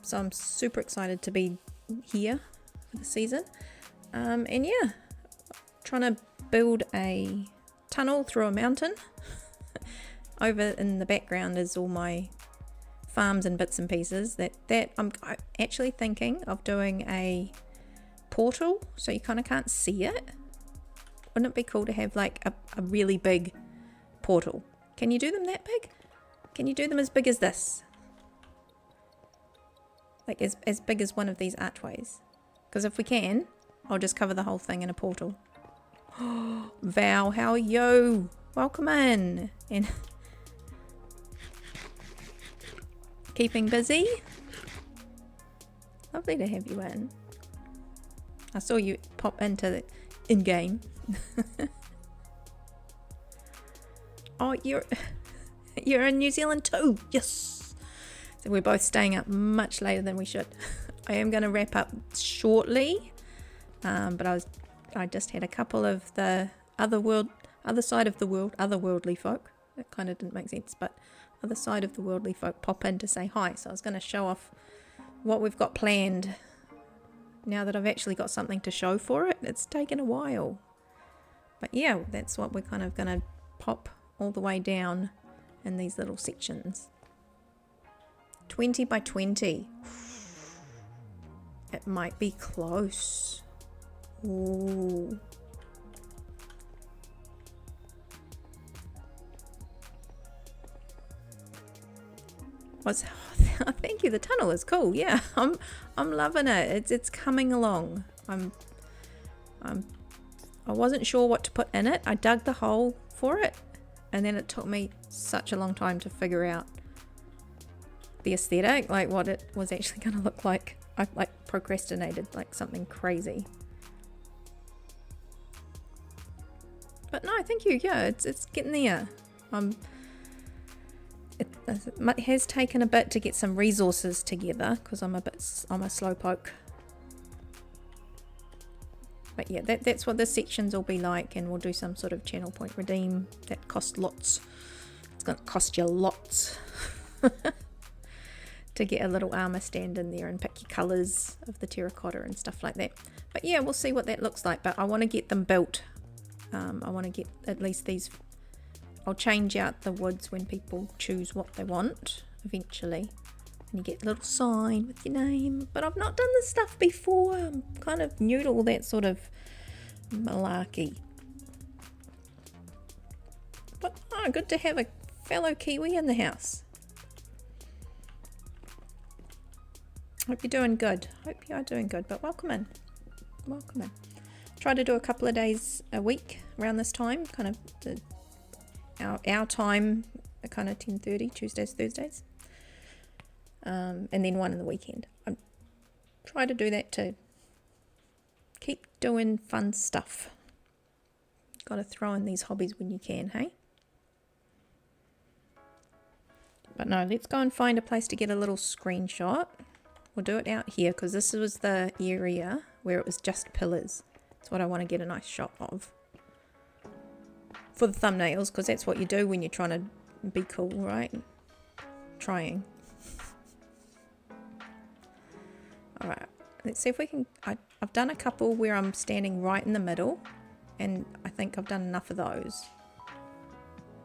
So I'm super excited to be here for the season. And yeah, trying to build a tunnel through a mountain. Over in the background is all my farms and bits and pieces that I'm actually thinking of doing a portal so you kind of can't see it. Wouldn't it be cool to have like a really big portal? Can you do them that big? Can you do them as big as this? Like as big as one of these archways? Because if we can, I'll just cover the whole thing in a portal. Val, how are you? Welcome in. And keeping busy? Lovely to have you in. I saw you pop into the in-game. Oh, you're in New Zealand too. Yes. So we're both staying up much later than we should. I am going to wrap up shortly. But I just had a couple of the other side of the world, otherworldly folk. That kind of didn't make sense, but other side of the worldly folk pop in to say hi. So I was going to show off what we've got planned. Now that I've actually got something to show for it, it's taken a while. But yeah, that's what we're kind of going to pop all the way down in these little sections. 20 by 20. It might be close. Ooh. Thank you. The tunnel is cool. Yeah, I'm loving it. It's coming along. I wasn't sure what to put in it. I dug the hole for it, and then it took me such a long time to figure out the aesthetic, like what it was actually going to look like. I procrastinated like something crazy. But no, thank you. Yeah, it's getting there. It has taken a bit to get some resources together because I'm a slowpoke. But yeah, that's what the sections will be like, and we'll do some sort of channel point redeem that costs lots. It's going to cost you lots to get a little armor stand in there and pick your colours of the terracotta and stuff like that. But yeah, we'll see what that looks like. But I want to get them built. I want to get at least these. I'll change out the woods when people choose what they want eventually. And you get a little sign with your name. But I've not done this stuff before. I'm kind of new to all that sort of malarkey. But good to have a fellow Kiwi in the house. Hope you're doing good. Hope you are doing good. But welcome in. Welcome in. Try to do a couple of days a week around this time. Kind of our time, kind of 10:30, Tuesdays, Thursdays. And then one in the weekend. I try to do that to keep doing fun stuff. Got to throw in these hobbies when you can, hey? But no, let's go and find a place to get a little screenshot. We'll do it out here because this was the area where it was just pillars. That's what I want to get a nice shot of. For the thumbnails, because that's what you do when you're trying to be cool, right? Trying. Alright, let's see if we can... I've done a couple where I'm standing right in the middle, and I think I've done enough of those.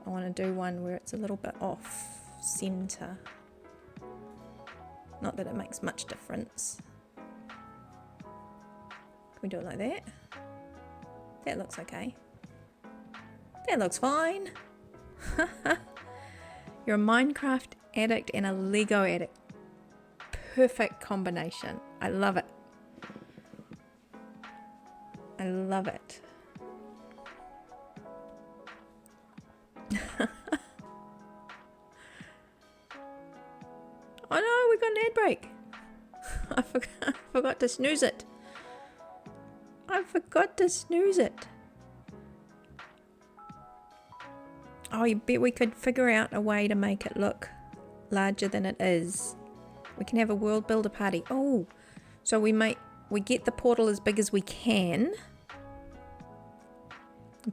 I want to do one where it's a little bit off center. Not that it makes much difference. Can we do it like that? That looks okay. That looks fine. You're a Minecraft addict and a Lego addict. Perfect combination. I love it. I love it. Oh no, we got an ad break. I forgot to snooze it. I forgot to snooze it. Oh, you bet we could figure out a way to make it look larger than it is. We can have a world builder party. Oh, so we get the portal as big as we can,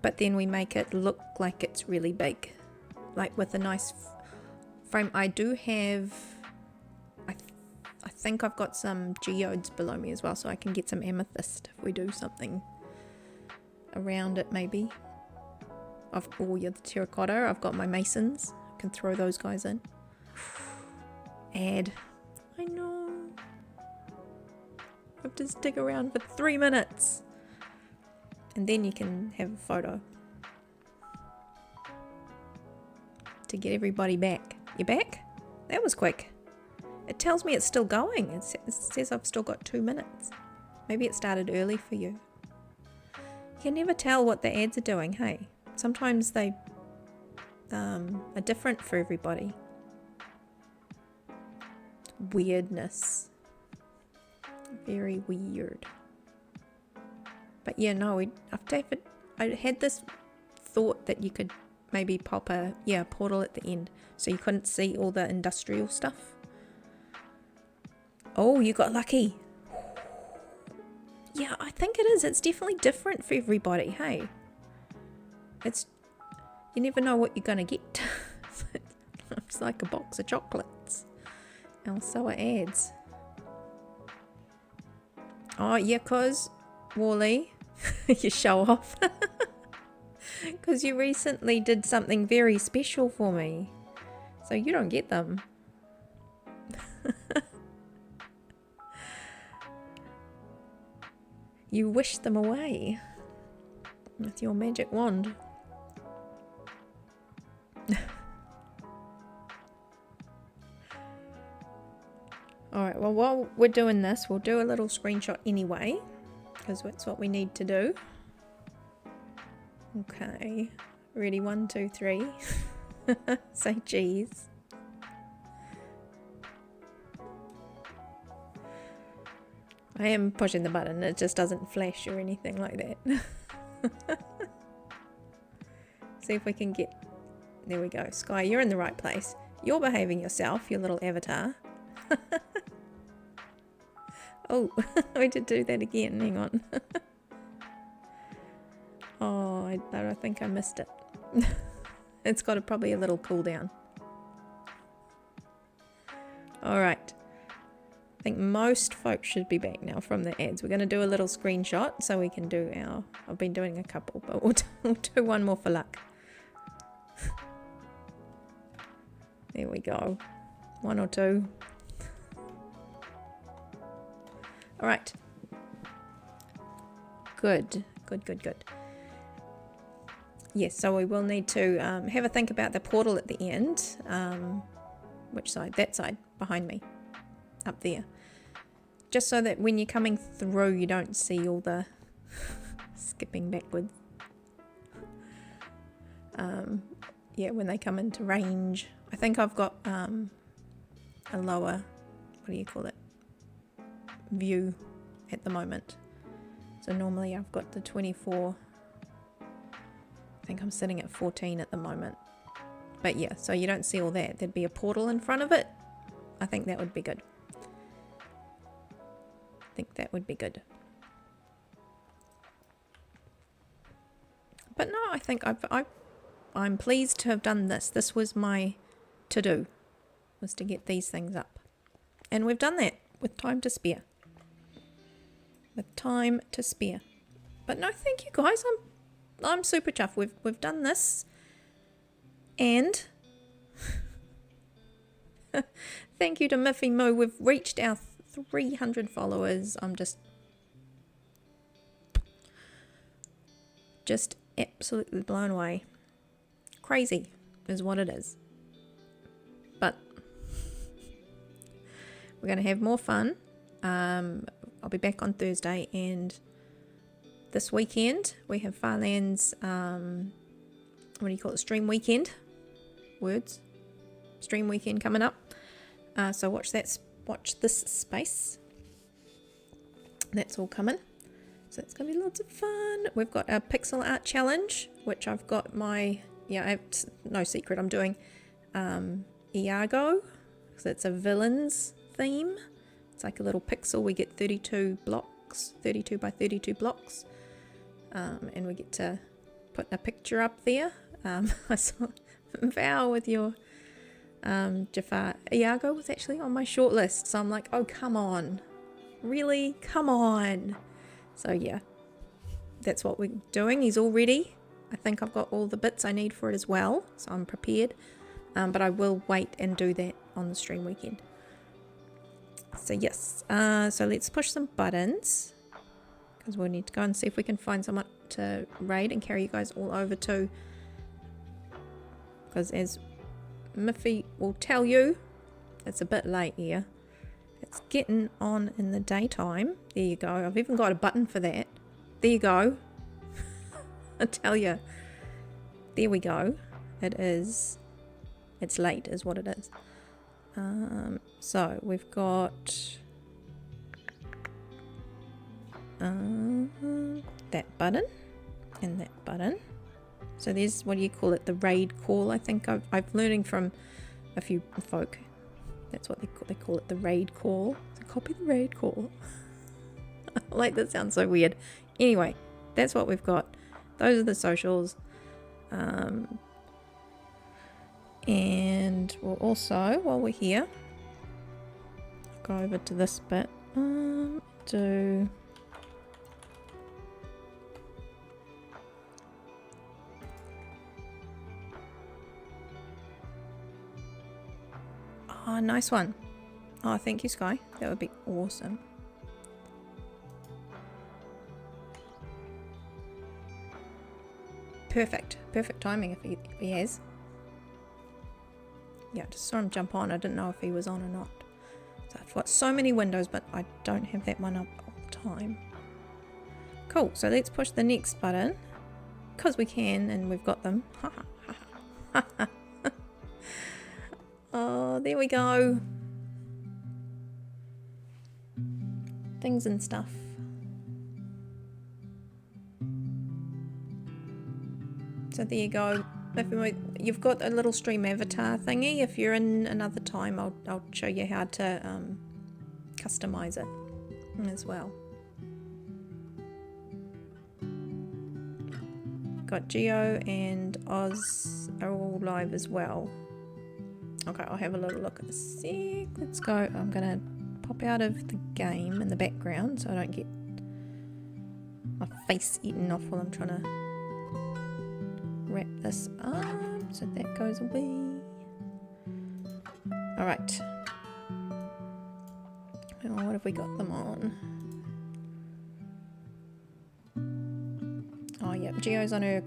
but then we make it look like it's really big, like with a nice frame. I do have, I think I've got some geodes below me as well, so I can get some amethyst if we do something around it maybe. Oh yeah, the terracotta. I've got my masons. I can throw those guys in. Add. I know. I have to stick around for 3 minutes. And then you can have a photo. To get everybody back. You back? That was quick. It tells me it's still going. It says I've still got 2 minutes. Maybe it started early for you. You can never tell what the ads are doing, hey? Sometimes they are different for everybody. Weirdness. Very weird. But yeah, no, I had this thought that you could maybe pop a portal at the end so you couldn't see all the industrial stuff. Oh, you got lucky. Yeah, I think it is. It's definitely different for everybody, hey? You never know what you're gonna get. It's like a box of chocolates. And so are ads. Oh yeah, cause Wally, you show off. Because you recently did something very special for me. So you don't get them. You wish them away with your magic wand. Alright, well while we're doing this, we'll do a little screenshot anyway, because that's what we need to do. Okay, ready, 1, 2, 3. Say cheese. I am pushing the button, it just doesn't flash or anything like that. See if we can get... There we go. Sky, you're in the right place. You're behaving yourself, your little avatar. Oh, I did do that again. Hang on. Oh, I think I missed it. It's got probably a little cooldown. Alright. I think most folks should be back now from the ads. We're going to do a little screenshot so we can do our... I've been doing a couple, but we'll do one more for luck. There we go. 1 or 2. Alright. Good. Good. Yes, so we will need to have a think about the portal at the end. Which side? That side, behind me. Up there. Just so that when you're coming through, you don't see all the skipping backwards. Yeah, when they come into range. I think I've got a lower, what do you call it, view at the moment. So normally I've got the 24. I think I'm sitting at 14 at the moment. But yeah, so you don't see all that. There'd be a portal in front of it. I think that would be good. I think that would be good. But no, I think I'm pleased to have done this. This was my to-do, was to get these things up. And we've done that with time to spare. With time to spare. But no, thank you guys. I'm super chuffed. We've done this. And thank you to Miffy Moo. We've reached our 300 followers. I'm just absolutely blown away. Crazy is what it is. But we're going to have more fun. I'll be back on Thursday, and this weekend we have Farlands, what do you call it, stream weekend, stream weekend coming up. So watch this space. That's all coming. So it's going to be lots of fun. We've got a pixel art challenge, which I've got it's no secret, I'm doing Iago, because it's a villains theme. It's like a little pixel. We get 32 blocks, 32 by 32 blocks. And we get to put a picture up there. I saw Val with your Jafar. Iago was actually on my shortlist. So I'm like, oh, come on. Really? Come on. So yeah, that's what we're doing. He's all ready. I think I've got all the bits I need for it as well. So I'm prepared. But I will wait and do that on the stream weekend. So yes, so let's push some buttons, because we'll need to go and see if we can find someone to raid and carry you guys all over to, because as Miffy will tell you, it's a bit late here. It's getting on in the daytime. There you go. I've even got a button for that. There you go. I tell you. There we go. It's late is what it is. So we've got that button and that button. So there's, what do you call it, the raid call. I think I've learning from a few folk. That's what they call it, the raid call. So copy the raid call. Like, that sounds so weird. Anyway, that's what we've got. Those are the socials. And we'll also, while we're here, go over to this bit. Do oh, nice one. Oh, thank you, Sky. That would be awesome. Perfect timing if he has. Yeah, just saw him jump on. I didn't know if he was on or not. So I've got so many windows, but I don't have that one up all the time. Cool, so let's push the next button, because we can, and we've got them. Oh, there we go. Things and stuff. So there you go. If you've got a little stream avatar thingy. If you're in another time, I'll show you how to customize it as well. Got Geo and Oz are all live as well. Okay, I'll have a little look at the sec. Let's go. I'm gonna pop out of the game in the background so I don't get my face eaten off while I'm trying to wrap this up. So that goes away. Alright. Well, what have we got them on? Oh yeah, Geo's on her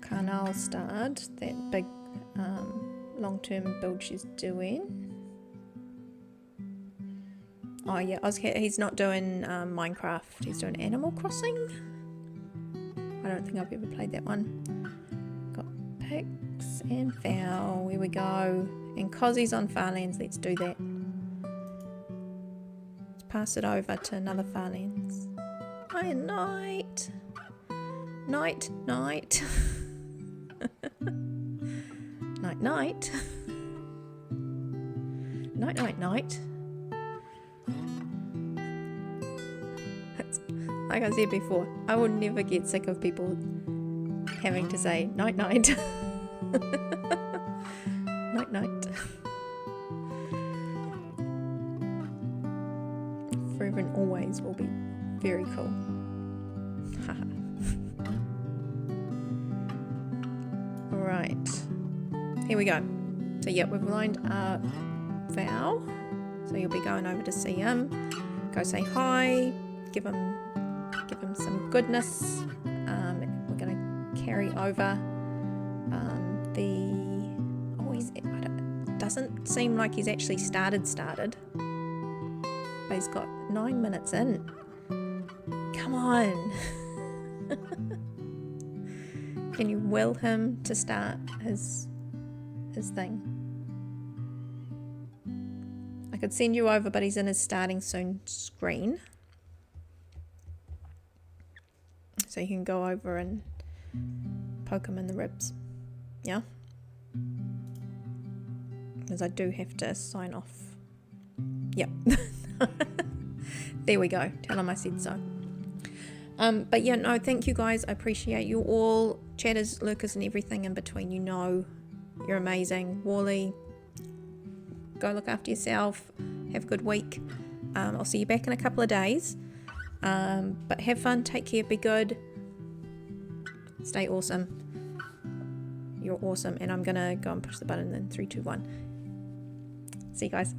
Carnal Start, that big long-term build she's doing. Oh yeah, he's not doing Minecraft, he's doing Animal Crossing. I don't think I've ever played that one. Got Pix and Val, here we go. And Cozzy's on Farlands, let's do that. Let's pass it over to another Farlands. Hi, Night. Night. night night. Night night night. Like I said before, I will never get sick of people having to say night night. Night night. Forever and always will be very cool. Alright. Here we go. So yeah, we've lined up Val. So you'll be going over to see him. Go say hi. Give him some goodness. We're gonna carry over it doesn't seem like he's actually started, but he's got 9 minutes in. Come on. Can you will him to start his thing? I could send you over, but he's in his starting soon screen. So you can go over and poke him in the ribs. Yeah? Because I do have to sign off. Yep. There we go. Tell him I said so. But yeah, no, thank you guys. I appreciate you all. Chatters, lurkers, and everything in between. You know, you're amazing. Wally, go look after yourself. Have a good week. I'll see you back in a couple of days. But have fun. Take care. Be good. Stay awesome. You're awesome. And I'm going to go and push the button in 3, 2, 1. See you guys.